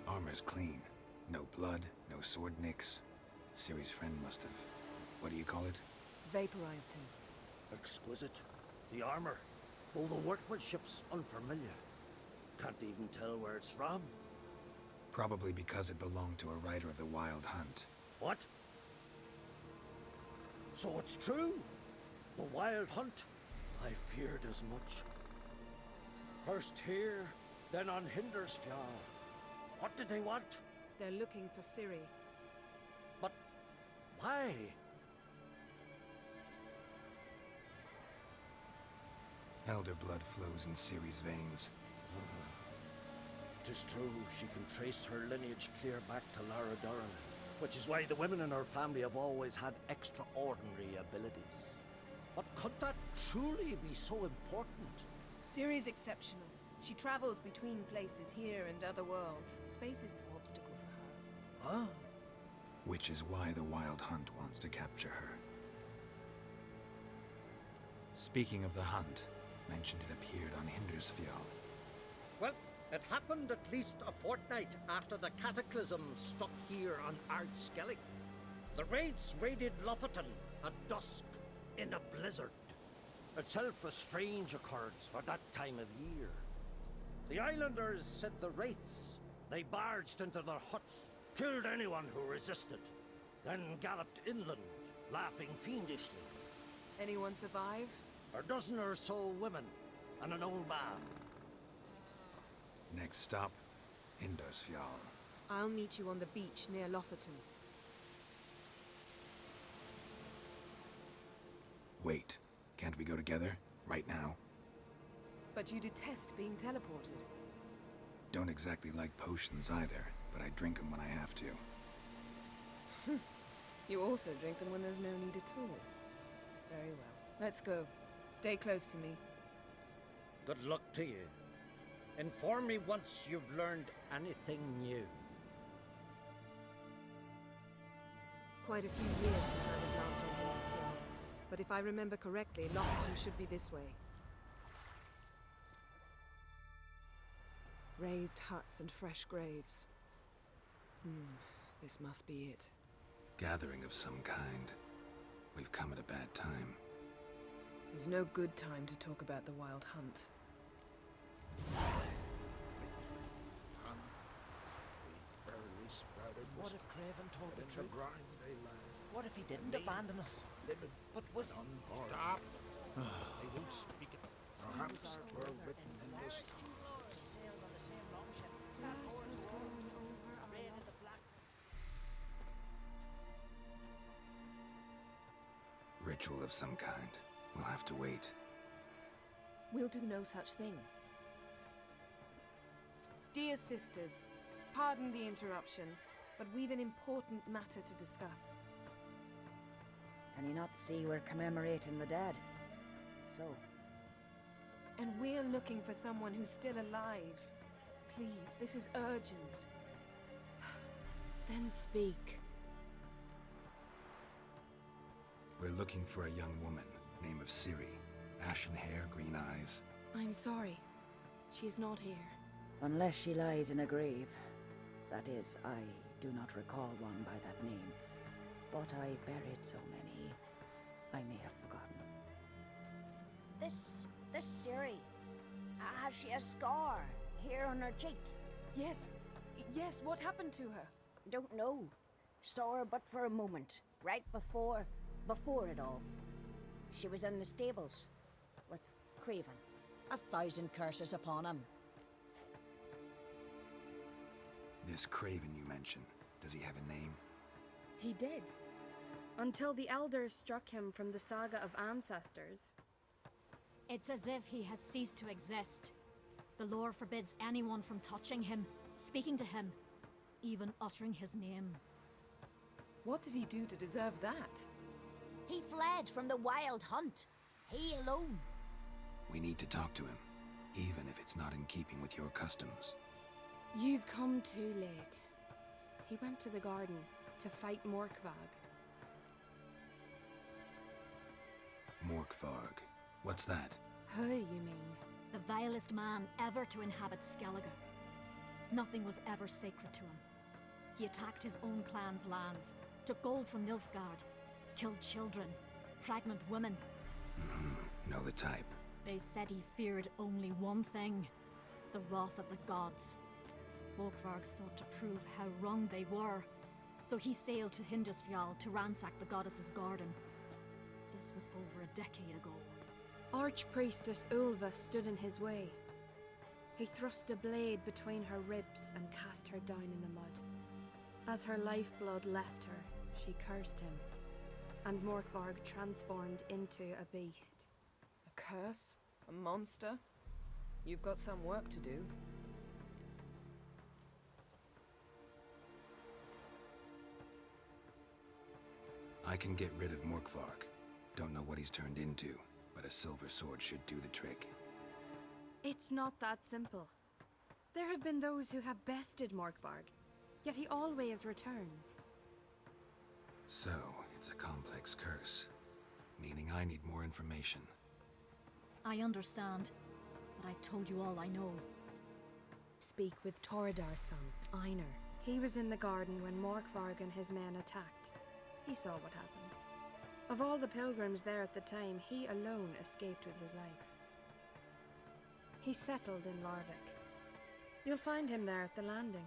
Armor's clean. No blood, no sword nicks. Ciri's friend must have... What do you call it? Vaporized him. Exquisite. The armor. All the workmanship's unfamiliar. Can't even tell where it's from. Probably because it belonged to a rider of the Wild Hunt. What? So it's true? The Wild Hunt? I feared as much. First here, then on Hindersfjall. What did they want? They're looking for Ciri. But why? Elder blood flows in Ciri's veins. Tis true, she can trace her lineage clear back to Lara Duran, which is why the women in her family have always had extraordinary abilities. But could that truly be so important? Ciri's exceptional. She travels between places here and other worlds. Space is no obstacle for her. Huh? Which is why the Wild Hunt wants to capture her. Speaking of the hunt, mentioned it appeared on Hindersfjall. Well, it happened at least a fortnight after the cataclysm struck here on Ardskellig. The raids raided Lofoten at dusk in a blizzard. Itself a strange occurrence for that time of year. The islanders sent the wraiths. They barged into their huts, killed anyone who resisted, then galloped inland, laughing fiendishly. Anyone survive? A dozen or so women, and an old man. Next stop, Hindersfjall. I'll meet you on the beach near Lofoten. Wait, can't we go together? Right now? But you detest being teleported. Don't exactly like potions either, but I drink them when I have to. You also drink them when there's no need at all. Very well. Let's go. Stay close to me. Good luck to you. Inform me once you've learned anything new. Quite a few years since I was last on Hindersfjall. But if I remember correctly, Lofoten should be this way. Raised huts and fresh graves. This must be it. Gathering of some kind. We've come at a bad time. There's no good time to talk about the Wild Hunt. Barely sprouted. What if Craven told the in truth? the grind they lie. What if he didn't abandon us? Living But was... Stop! They won't speak it. Perhaps it were written in the stars. Grass has grown over our love. Ritual of some kind. We'll have to wait. We'll do no such thing. Dear sisters, pardon the interruption, but we've an important matter to discuss. Can you not see we're commemorating the dead? So? And we're looking for someone who's still alive. Please, this is urgent. Then speak. We're looking for a young woman, name of Ciri. Ashen hair, green eyes. I'm sorry. She's not here. Unless she lies in a grave. That is, I do not recall one by that name. But I've buried so many, I may have forgotten. This Ciri, has she a scar here on her cheek? Yes, what happened to her? Don't know. Saw her but for a moment, right before it all. She was in the stables with Craven. 1,000 curses upon him. This Craven you mentioned, does he have a name? He did. Until the elders struck him from the saga of ancestors. It's as if he has ceased to exist. The lore forbids anyone from touching him, speaking to him, even uttering his name. What did he do to deserve that? He fled from the wild hunt. He alone. We need to talk to him, even if it's not in keeping with your customs. You've come too late. He went to the garden to fight Morkvag. Morkvarg. What's that? Who, you mean? The vilest man ever to inhabit Skellige. Nothing was ever sacred to him. He attacked his own clan's lands, took gold from Nilfgaard, killed children, pregnant women. Know the type. They said he feared only one thing, the wrath of the gods. Morkvarg sought to prove how wrong they were, so he sailed to Hindisfjall to ransack the goddess's garden. This was over a decade ago. Archpriestess Ulva stood in his way. He thrust a blade between her ribs and cast her down in the mud. As her lifeblood left her, she cursed him, and Morkvarg transformed into a beast. A curse? A monster? You've got some work to do. I can get rid of Morkvarg. Don't know what he's turned into, but a silver sword should do the trick. It's not that simple. There have been those who have bested Morkvarg, yet he always returns. So, it's a complex curse, meaning I need more information. I understand, but I've told you all I know. Speak with Toredar's son, Einar. He was in the garden when Morkvarg and his men attacked. He saw what happened. Of all the pilgrims there at the time, he alone escaped with his life. He settled in Larvik. You'll find him there at the landing,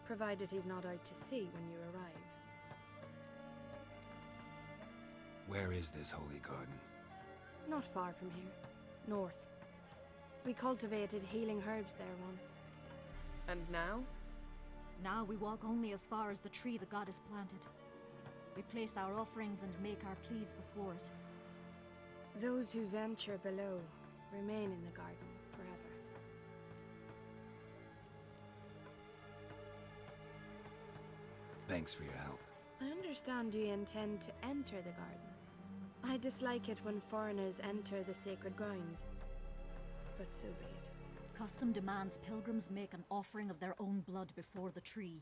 provided he's not out to sea when you arrive. Where is this holy garden? Not far from here. North. We cultivated healing herbs there once. And now? Now we walk only as far as the tree the goddess planted. We place our offerings and make our pleas before it. Those who venture below remain in the garden forever. Thanks for your help. I understand you intend to enter the garden. I dislike it when foreigners enter the sacred grounds, but so be it. Custom demands pilgrims make an offering of their own blood before the tree.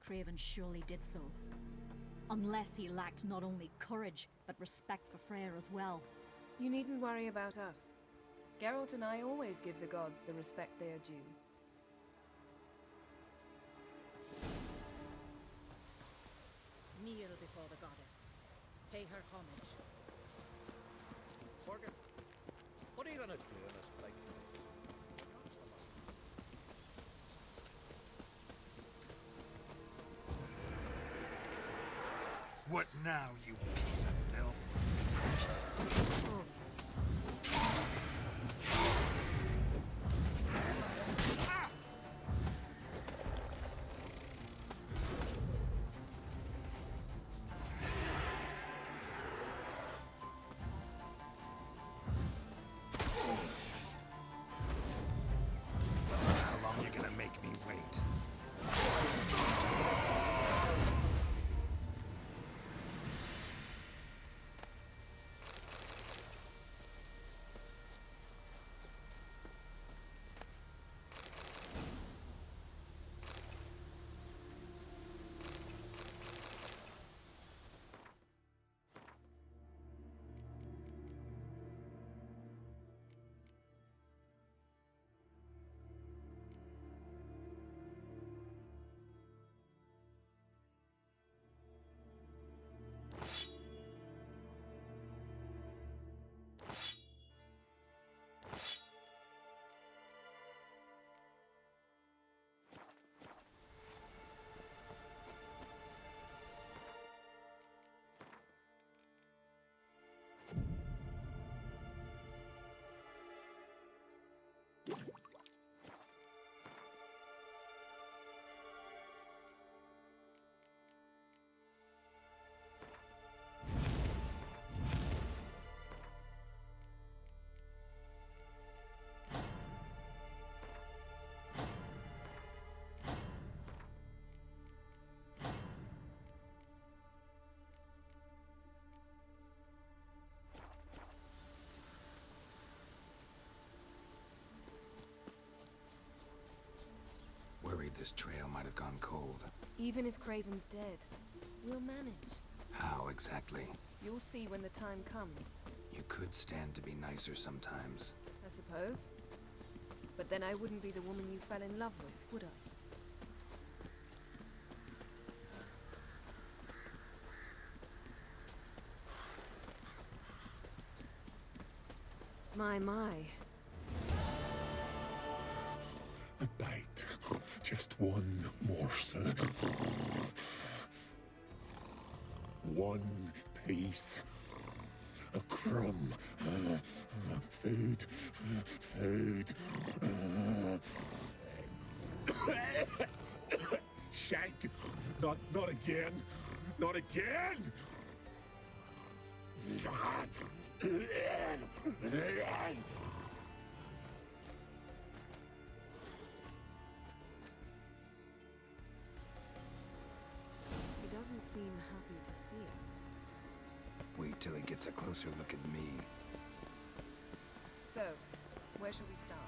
Craven surely did so. Unless he lacked not only courage, but respect for Freyr as well. You needn't worry about us. Geralt and I always give the gods the respect they are due. Kneel before the goddess. Pay her homage. Morgan, what are you gonna do in this place? What now, you piece of filth? this trail might have gone cold. Even if Craven's dead, we'll manage. How exactly? You'll see when the time comes. You could stand to be nicer sometimes. I suppose. But then I wouldn't be the woman you fell in love with, would I? My. A bite. Just one morsel. One piece. A crumb. Food. Food. Shank. Not again. Not again. He doesn't seem happy to see us. Wait till he gets a closer look at me. So, where shall we start?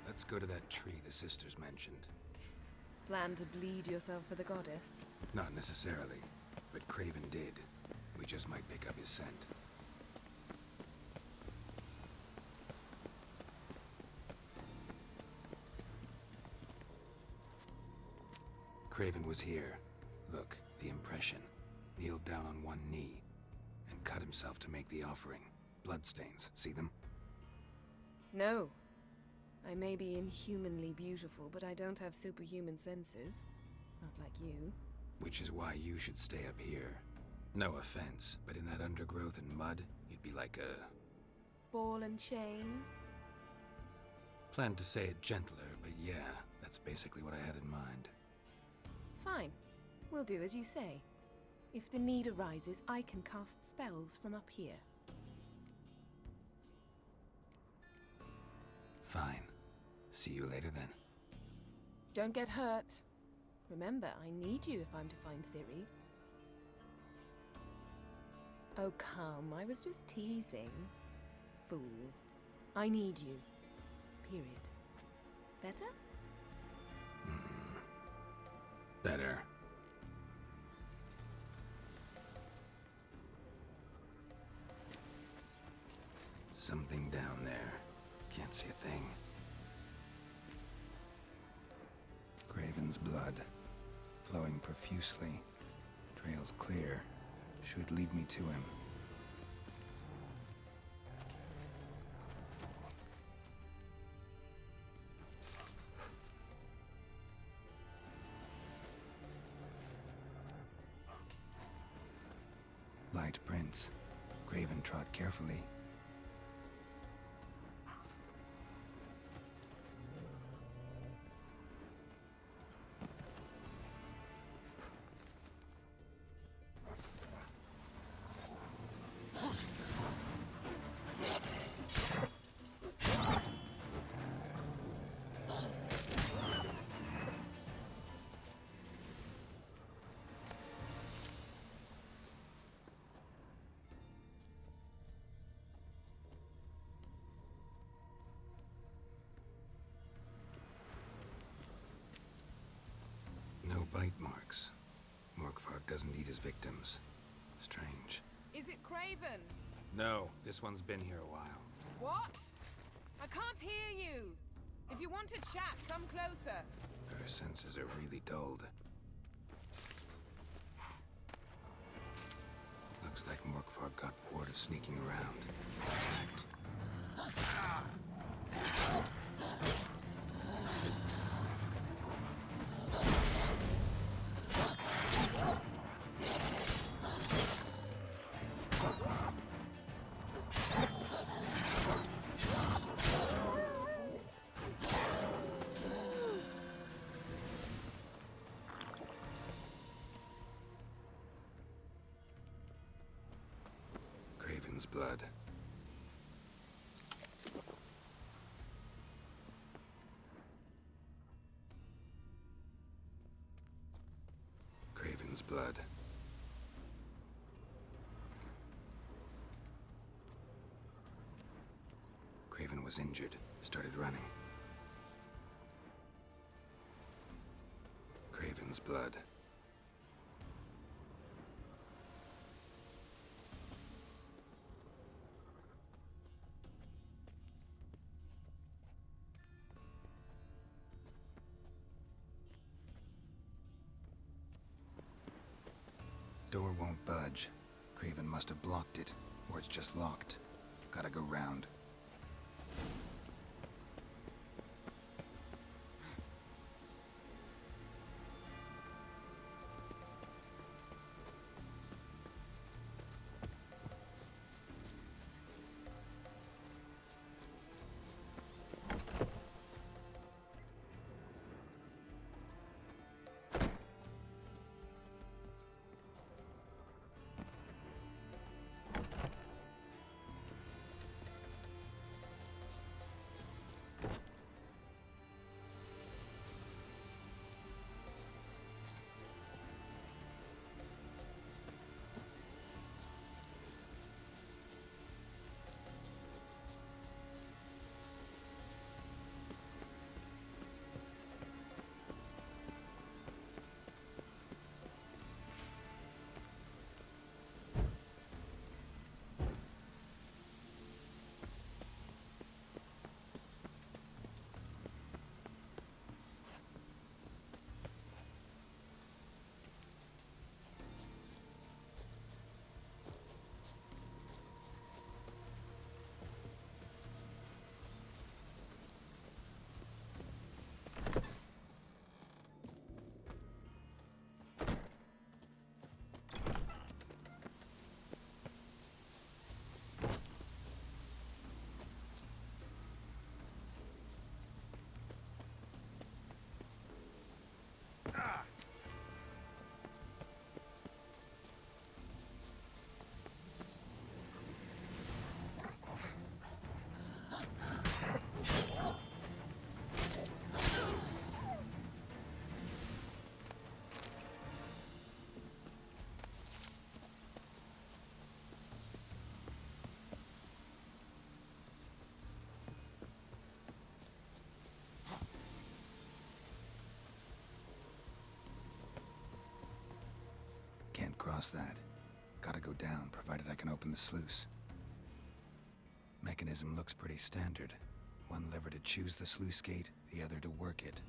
Let's go to that tree the sisters mentioned. Plan to bleed yourself for the goddess? Not necessarily, but Craven did. We just might pick up his scent. Craven was here. Look, the impression. Kneeled down on one knee and cut himself to make the offering. Bloodstains, see them? No. I may be inhumanly beautiful, but I don't have superhuman senses. Not like you. Which is why you should stay up here. No offense, but in that undergrowth and mud, you'd be like a... Ball and chain? Planned to say it gentler, but yeah, that's basically what I had in mind. Fine. We'll do as you say. If the need arises, I can cast spells from up here. Fine. See you later then. Don't get hurt. Remember, I need you if I'm to find Ciri. Oh, come. I was just teasing. Fool. I need you. Period. Better? Better. Something down there. Can't see a thing. Craven's blood. Flowing profusely. Trail's clear. Should lead me to him. Light prints. Craven trod carefully. No bite marks. Morkvark doesn't eat his victims. Strange. Is it Craven? No, this one's been here a while. What? I can't hear you. If you want to chat, come closer. Her senses are really dulled. Looks like Morkvark got bored of sneaking around. Attacked. Craven's blood. Craven's blood. Craven was injured, started running. Craven's blood. Door won't budge. Craven must have blocked it, or it's just locked. Gotta go round. Can't cross that. Gotta go down, provided I can open the sluice. Mechanism looks pretty standard. One lever to choose the sluice gate, the other to work it.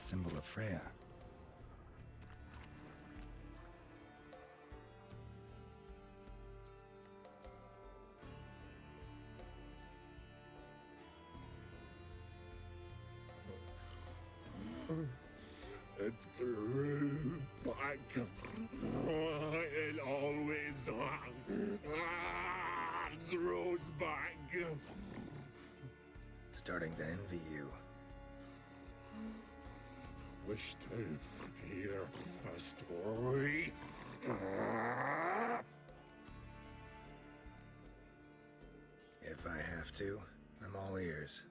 Symbol of Freya. It grew back. It always grows back. Starting to envy you. Wish to hear a story. If I have to, I'm all ears.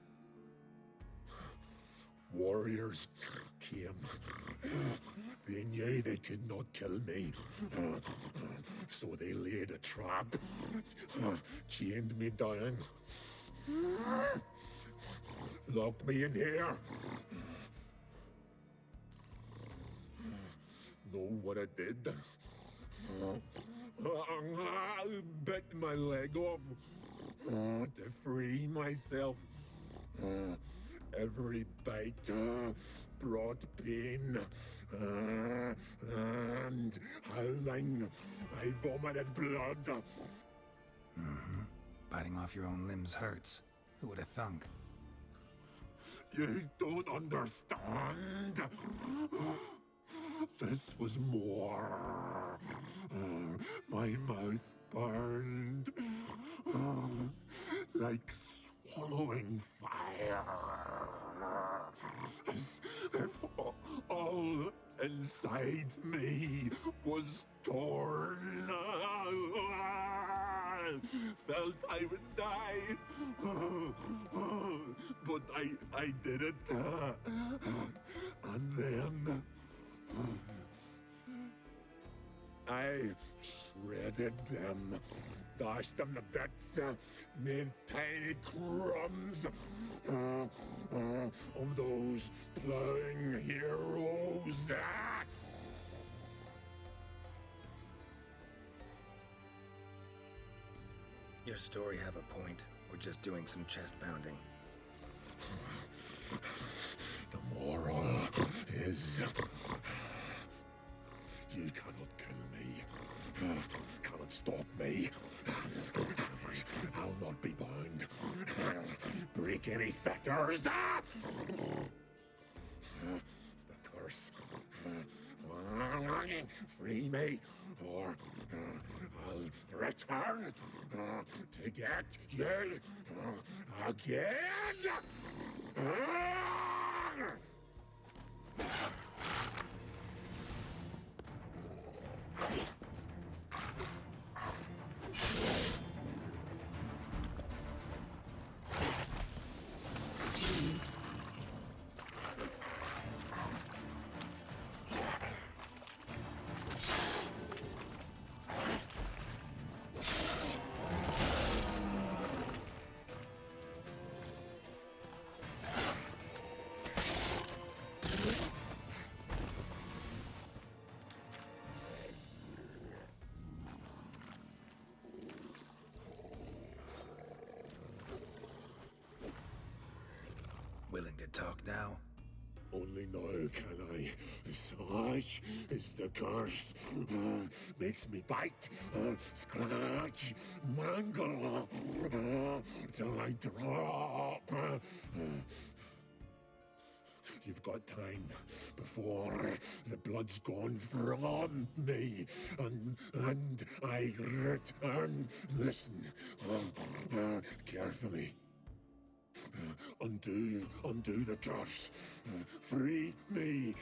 Warriors came. They knew they could not kill me. So they laid a trap. Chained me down. Locked me in here. Know what I did? I bit my leg off to free myself. Every bite brought pain. And howling, I vomited blood. Mm-hmm. Biting off your own limbs hurts. Who would have thunk? You don't understand. This was more. My mouth burned. Like swallowing fire. As if all inside me was torn. Felt I would die. But I did it. And then I shredded them, dashed them to bits, made tiny crumbs of those plowing heroes. Your story have a point. We're just doing some chest pounding. The moral is you cannot kill me, cannot stop me. I'll not be bound. Break any fetters. The curse. Free me, or I'll return to get you again. Willing to talk now? Only now can I. Such is the curse. Makes me bite, scratch, mangle, till I drop. You've got time before the blood's gone from me, and I return. Listen, carefully. Undo the curse. Free me.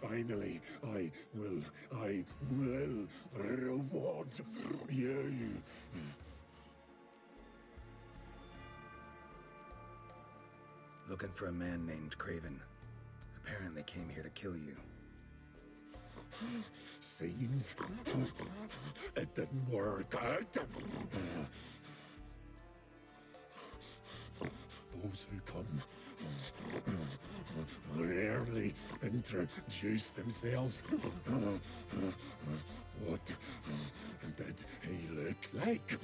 Finally, I will reward you. Looking for a man named Craven. Apparently came here to kill you. Seems it didn't work out. Those who come rarely introduce themselves. What did he look like?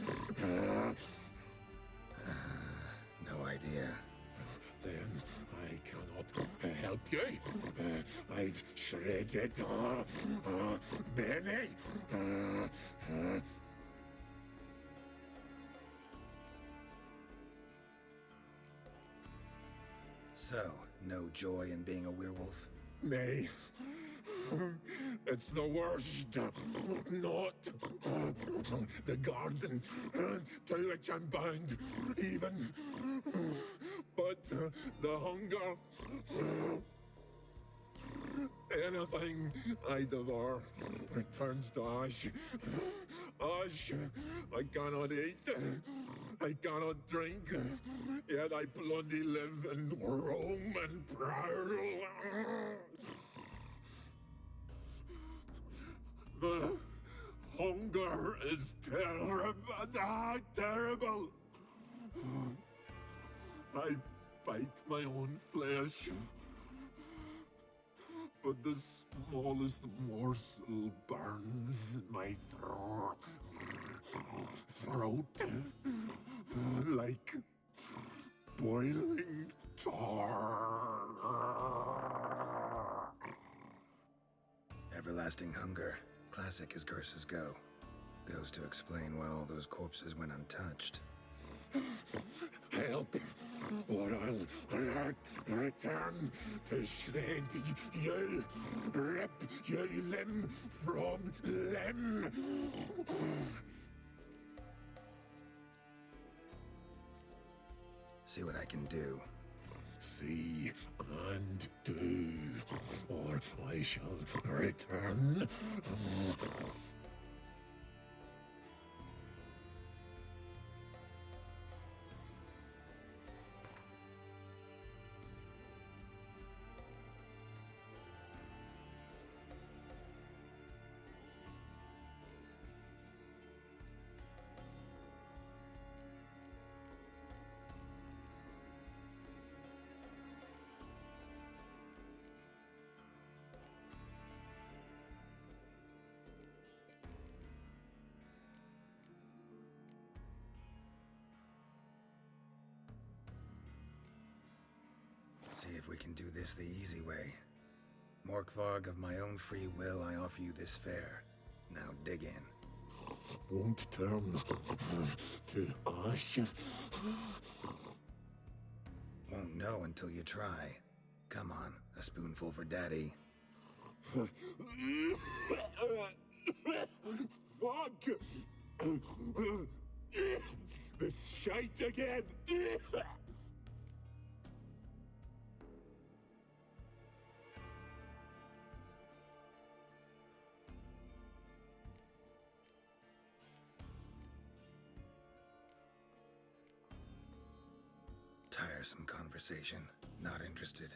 No idea. Then I cannot help you. I've shredded many. So, no joy in being a werewolf? Nay. It's the worst. Not the garden to which I'm bound, even. But the hunger. Anything I devour returns to ash. Ash I cannot eat. I cannot drink. Yet I bloody live and roam and prowl. The hunger is terrible. Terrible. I bite my own flesh. But the smallest morsel burns my throat like boiling tar. everlasting hunger. Classic as curses go. Goes to explain why all those corpses went untouched. Help, or I'll return to shred you, rip you limb from limb. See what I can do. See and do, or I shall return. See if we can do this the easy way. Morkvarg, of my own free will, I offer you this fare. Now dig in. Won't turn to ash. Won't know until you try. Come on, a spoonful for Daddy. Fuck! This shite again! Tiresome conversation. Not interested.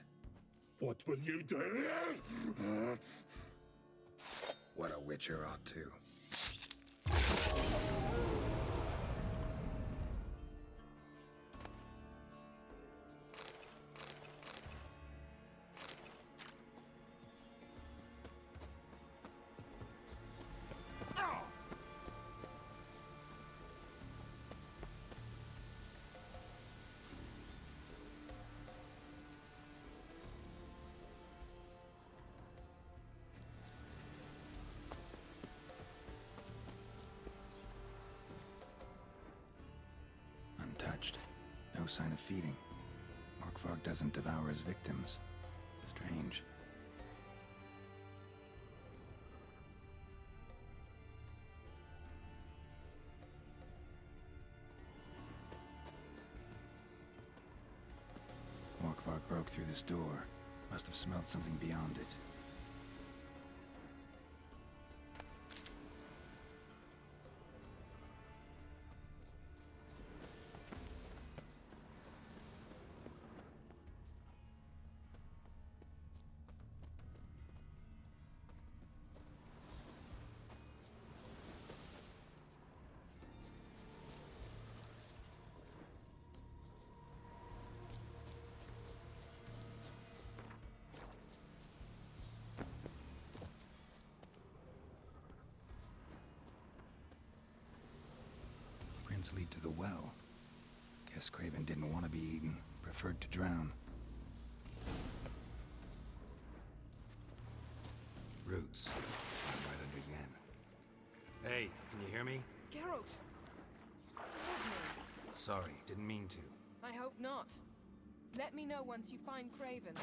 What will you do? What a witcher ought to. Untouched. No sign of feeding. Morkvarg doesn't devour his victims. Strange. Morkvarg broke through this door. Must have smelled something beyond it. Lead to the well. Guess Craven didn't want to be eaten, preferred to drown. Roots. Right under Yen. Hey, can you hear me? Geralt! You scared me. Sorry, didn't mean to. I hope not. Let me know once you find Craven.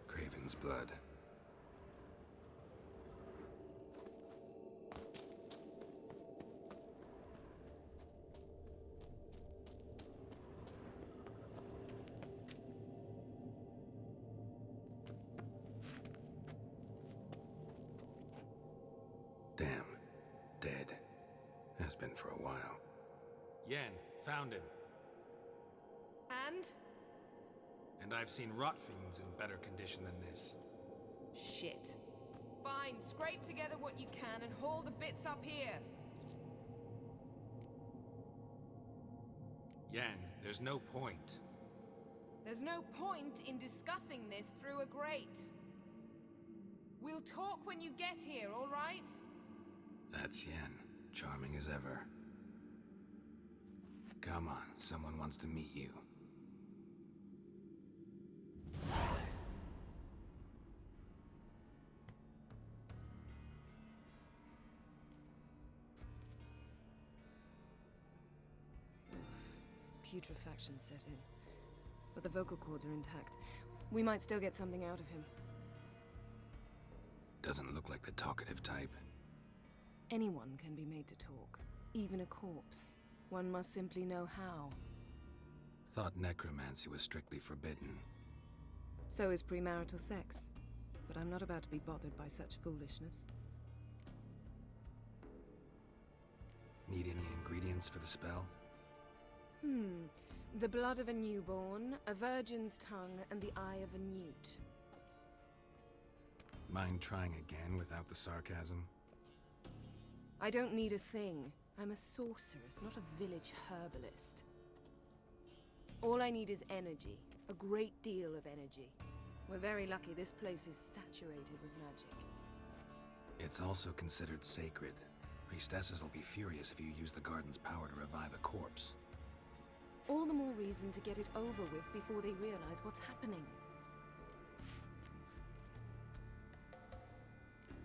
Craven's blood. Damn. Dead. Has been for a while. Yen, found him. And? And I've seen rot fiends in better condition than this. Shit. Fine, scrape together what you can and haul the bits up here. Yen, there's no point. There's no point in discussing this through a grate. We'll talk when you get here, all right? That's Yen, charming as ever. Come on, someone wants to meet you. Putrefaction set in. But the vocal cords are intact. We might still get something out of him. Doesn't look like the talkative type. Anyone can be made to talk. Even a corpse. One must simply know how. Thought necromancy was strictly forbidden. So is premarital sex. But I'm not about to be bothered by such foolishness. Need any ingredients for the spell? The blood of a newborn, a virgin's tongue, and the eye of a newt. Mind trying again without the sarcasm? I don't need a thing. I'm a sorceress, not a village herbalist. All I need is energy. A great deal of energy. We're very lucky this place is saturated with magic. It's also considered sacred. Priestesses will be furious if you use the garden's power to revive a corpse. All the more reason to get it over with before they realize what's happening.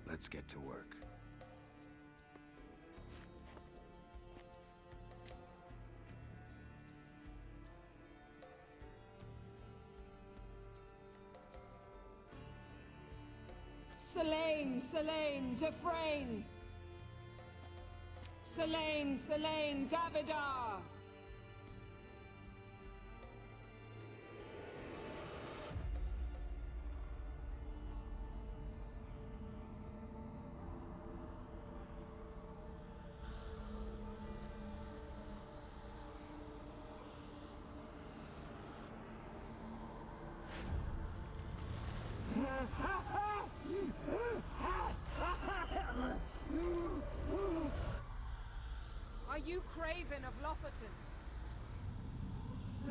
Let's get to work. Selene, Selene, Defrain! Selene, Selene, Davidar! Are you Craven of Lofoten?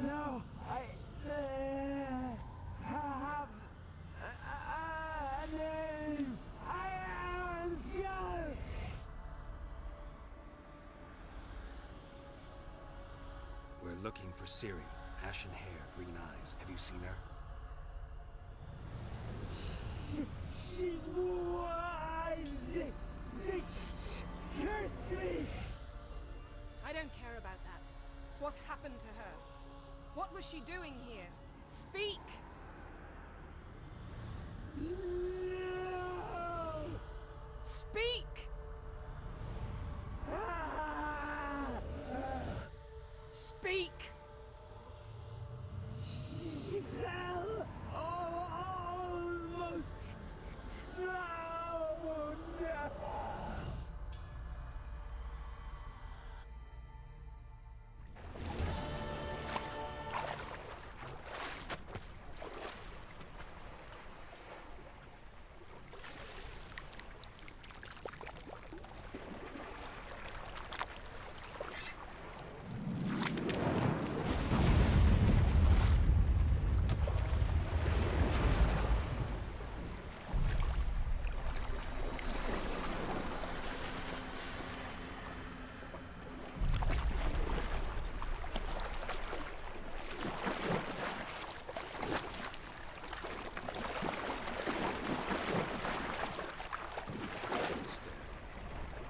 No, I have a name. I am Skull. We're looking for Ciri. Ashen hair, green eyes. Have you seen her? She's wise. They cursed me. I don't care about that. What happened to her? What was she doing here? Speak! No. Speak! Speak! She fell almost drowned.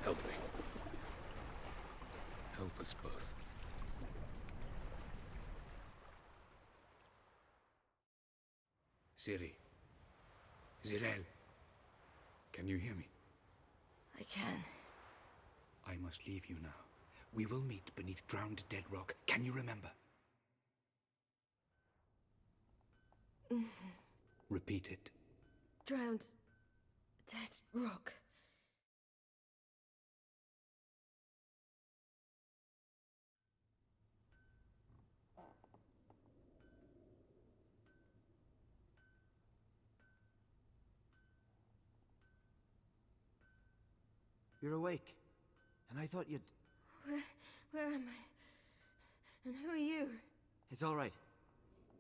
Help me. Help us both. Ciri. Zirel. Can you hear me? I can. I must leave you now. We will meet beneath drowned dead rock. Can you remember? Repeat it. Drowned. Dead rock. You're awake. And I thought you'd... Where am I? And who are you? It's all right.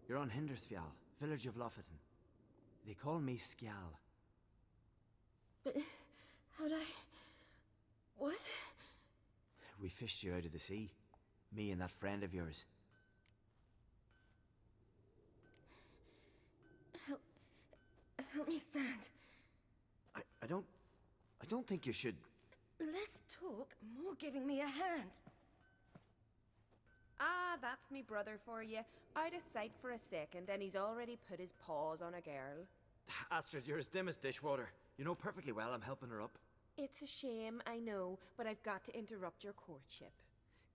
You're on Hindersfjall, village of Lofoten. They call me Skjal. But how'd I... What? We fished you out of the sea. Me and that friend of yours. Help me stand. I don't think you should... Less talk, more giving me a hand. Ah, that's me brother for you. Out of sight for a second, and he's already put his paws on a girl. Astrid, you're as dim as dishwater. You know perfectly well I'm helping her up. It's a shame, I know, but I've got to interrupt your courtship.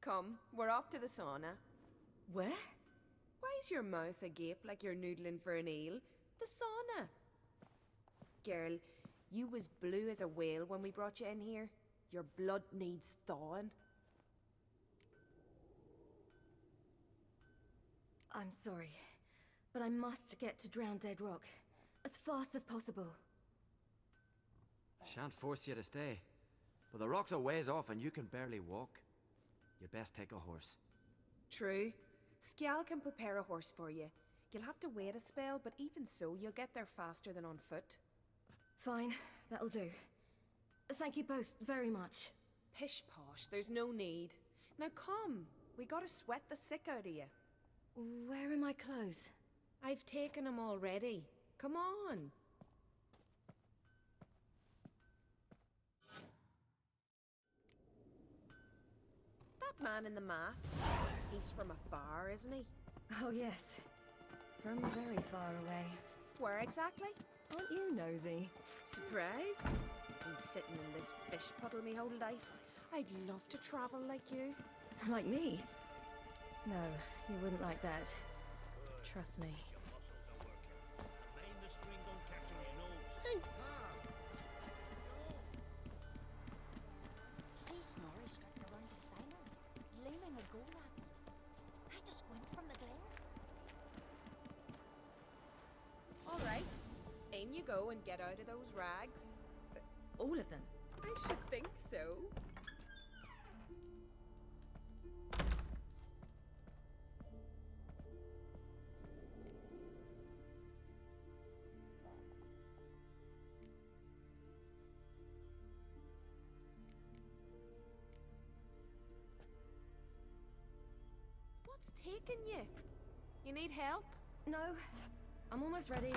Come, we're off to the sauna. Where? Why's your mouth agape like you're noodling for an eel? The sauna. Girl, you was blue as a whale when we brought you in here. Your blood needs thawing. I'm sorry, but I must get to Drowned Dead Rock as fast as possible. Shan't force you to stay. But the rock's a ways off and you can barely walk. You'd best take a horse. True. Skjal can prepare a horse for you. You'll have to wait a spell, but even so, you'll get there faster than on foot. Fine, that'll do. Thank you both very much. Pish posh, there's no need. Now come, we gotta sweat the sick out of you. Where are my clothes? I've taken them already. Come on. That man in the mask, he's from afar, isn't he? Oh yes, from very far away. Where exactly? Aren't you nosy? Surprised? Been sitting in this fish puddle me whole life. I'd love to travel like you. Like me? No, you wouldn't like that. Trust me. See Snorri strutting around the final, gleaming a goal at me. Had to squint from the glare. All right, in you go and get out of those rags. All of them? I should think so. What's taking you? You need help? No, I'm almost ready.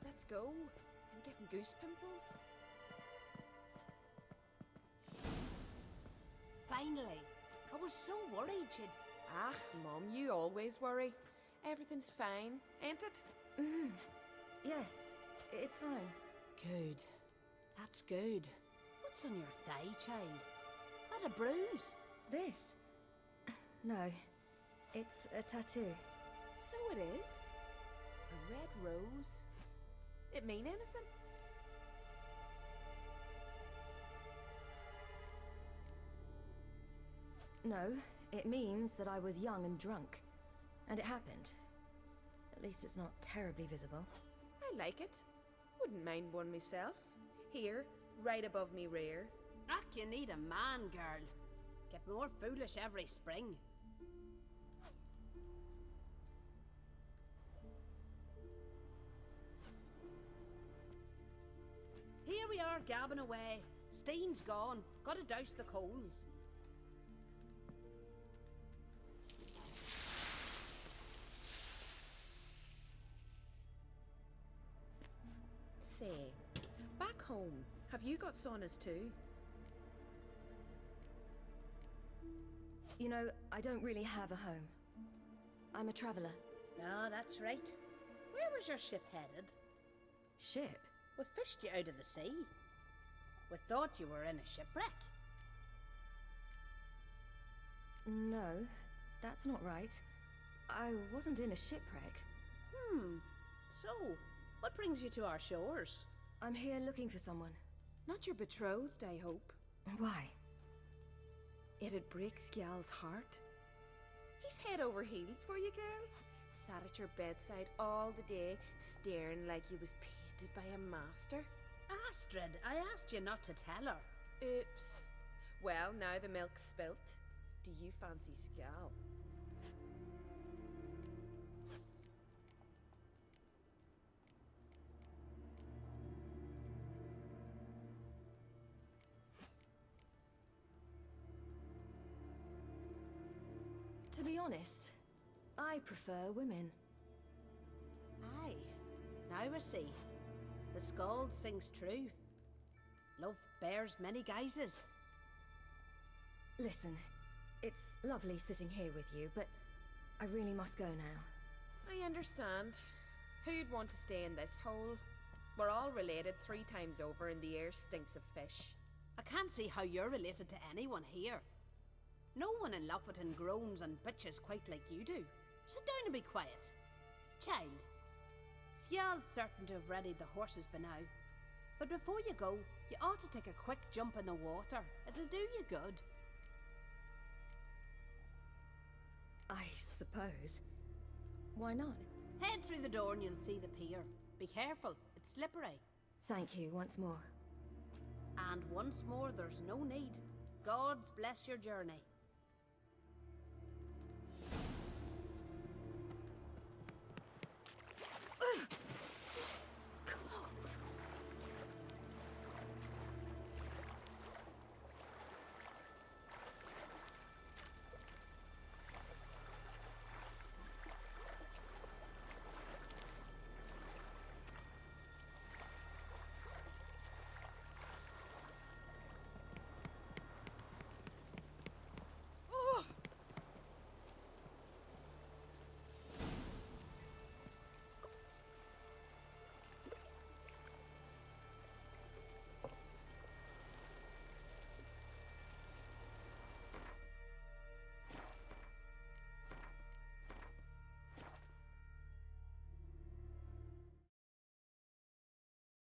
Let's go. I'm getting goose pimples. Finally. I was so worried you'd... Ah, Mum, you always worry. Everything's fine, ain't it? Yes, it's fine. Good. That's good. What's on your thigh, child? That a bruise? This? No, it's a tattoo. So it is. A red rose. It mean anything? No, it means that I was young and drunk. And it happened. At least it's not terribly visible. I like it. Wouldn't mind one myself. Here, right above me rear. Ah, you need a man, girl. Get more foolish every spring. Here we are, gabbing away. Steam's gone. Gotta douse the coals. Say, back home, have you got saunas too? You know, I don't really have a home. I'm a traveller. No, that's right. Where was your ship headed? Ship? We fished you out of the sea. We thought you were in a shipwreck. No, that's not right. I wasn't in a shipwreck. So, what brings you to our shores? I'm here looking for someone. Not your betrothed, I hope. Why? It'd break Skjal's heart. He's head over heels for you, girl. Sat at your bedside all the day, staring like you was painted by a master? Astrid, I asked you not to tell her. Oops. Well, now the milk's spilt. Do you fancy Skal? To be honest, I prefer women. Aye, now I see. The Skald sings true. Love bears many guises. Listen, it's lovely sitting here with you, but I really must go now. I understand. Who'd want to stay in this hole? We're all related 3 times over and the air stinks of fish. I can't see how you're related to anyone here. No one in Lofoten groans and bitches quite like you do. Sit down and be quiet. Child, Skjald's certain to have readied the horses by now. But before you go, you ought to take a quick jump in the water. It'll do you good. I suppose. Why not? Head through the door and you'll see the pier. Be careful, it's slippery. Thank you once more. And once more, there's no need. Gods bless your journey.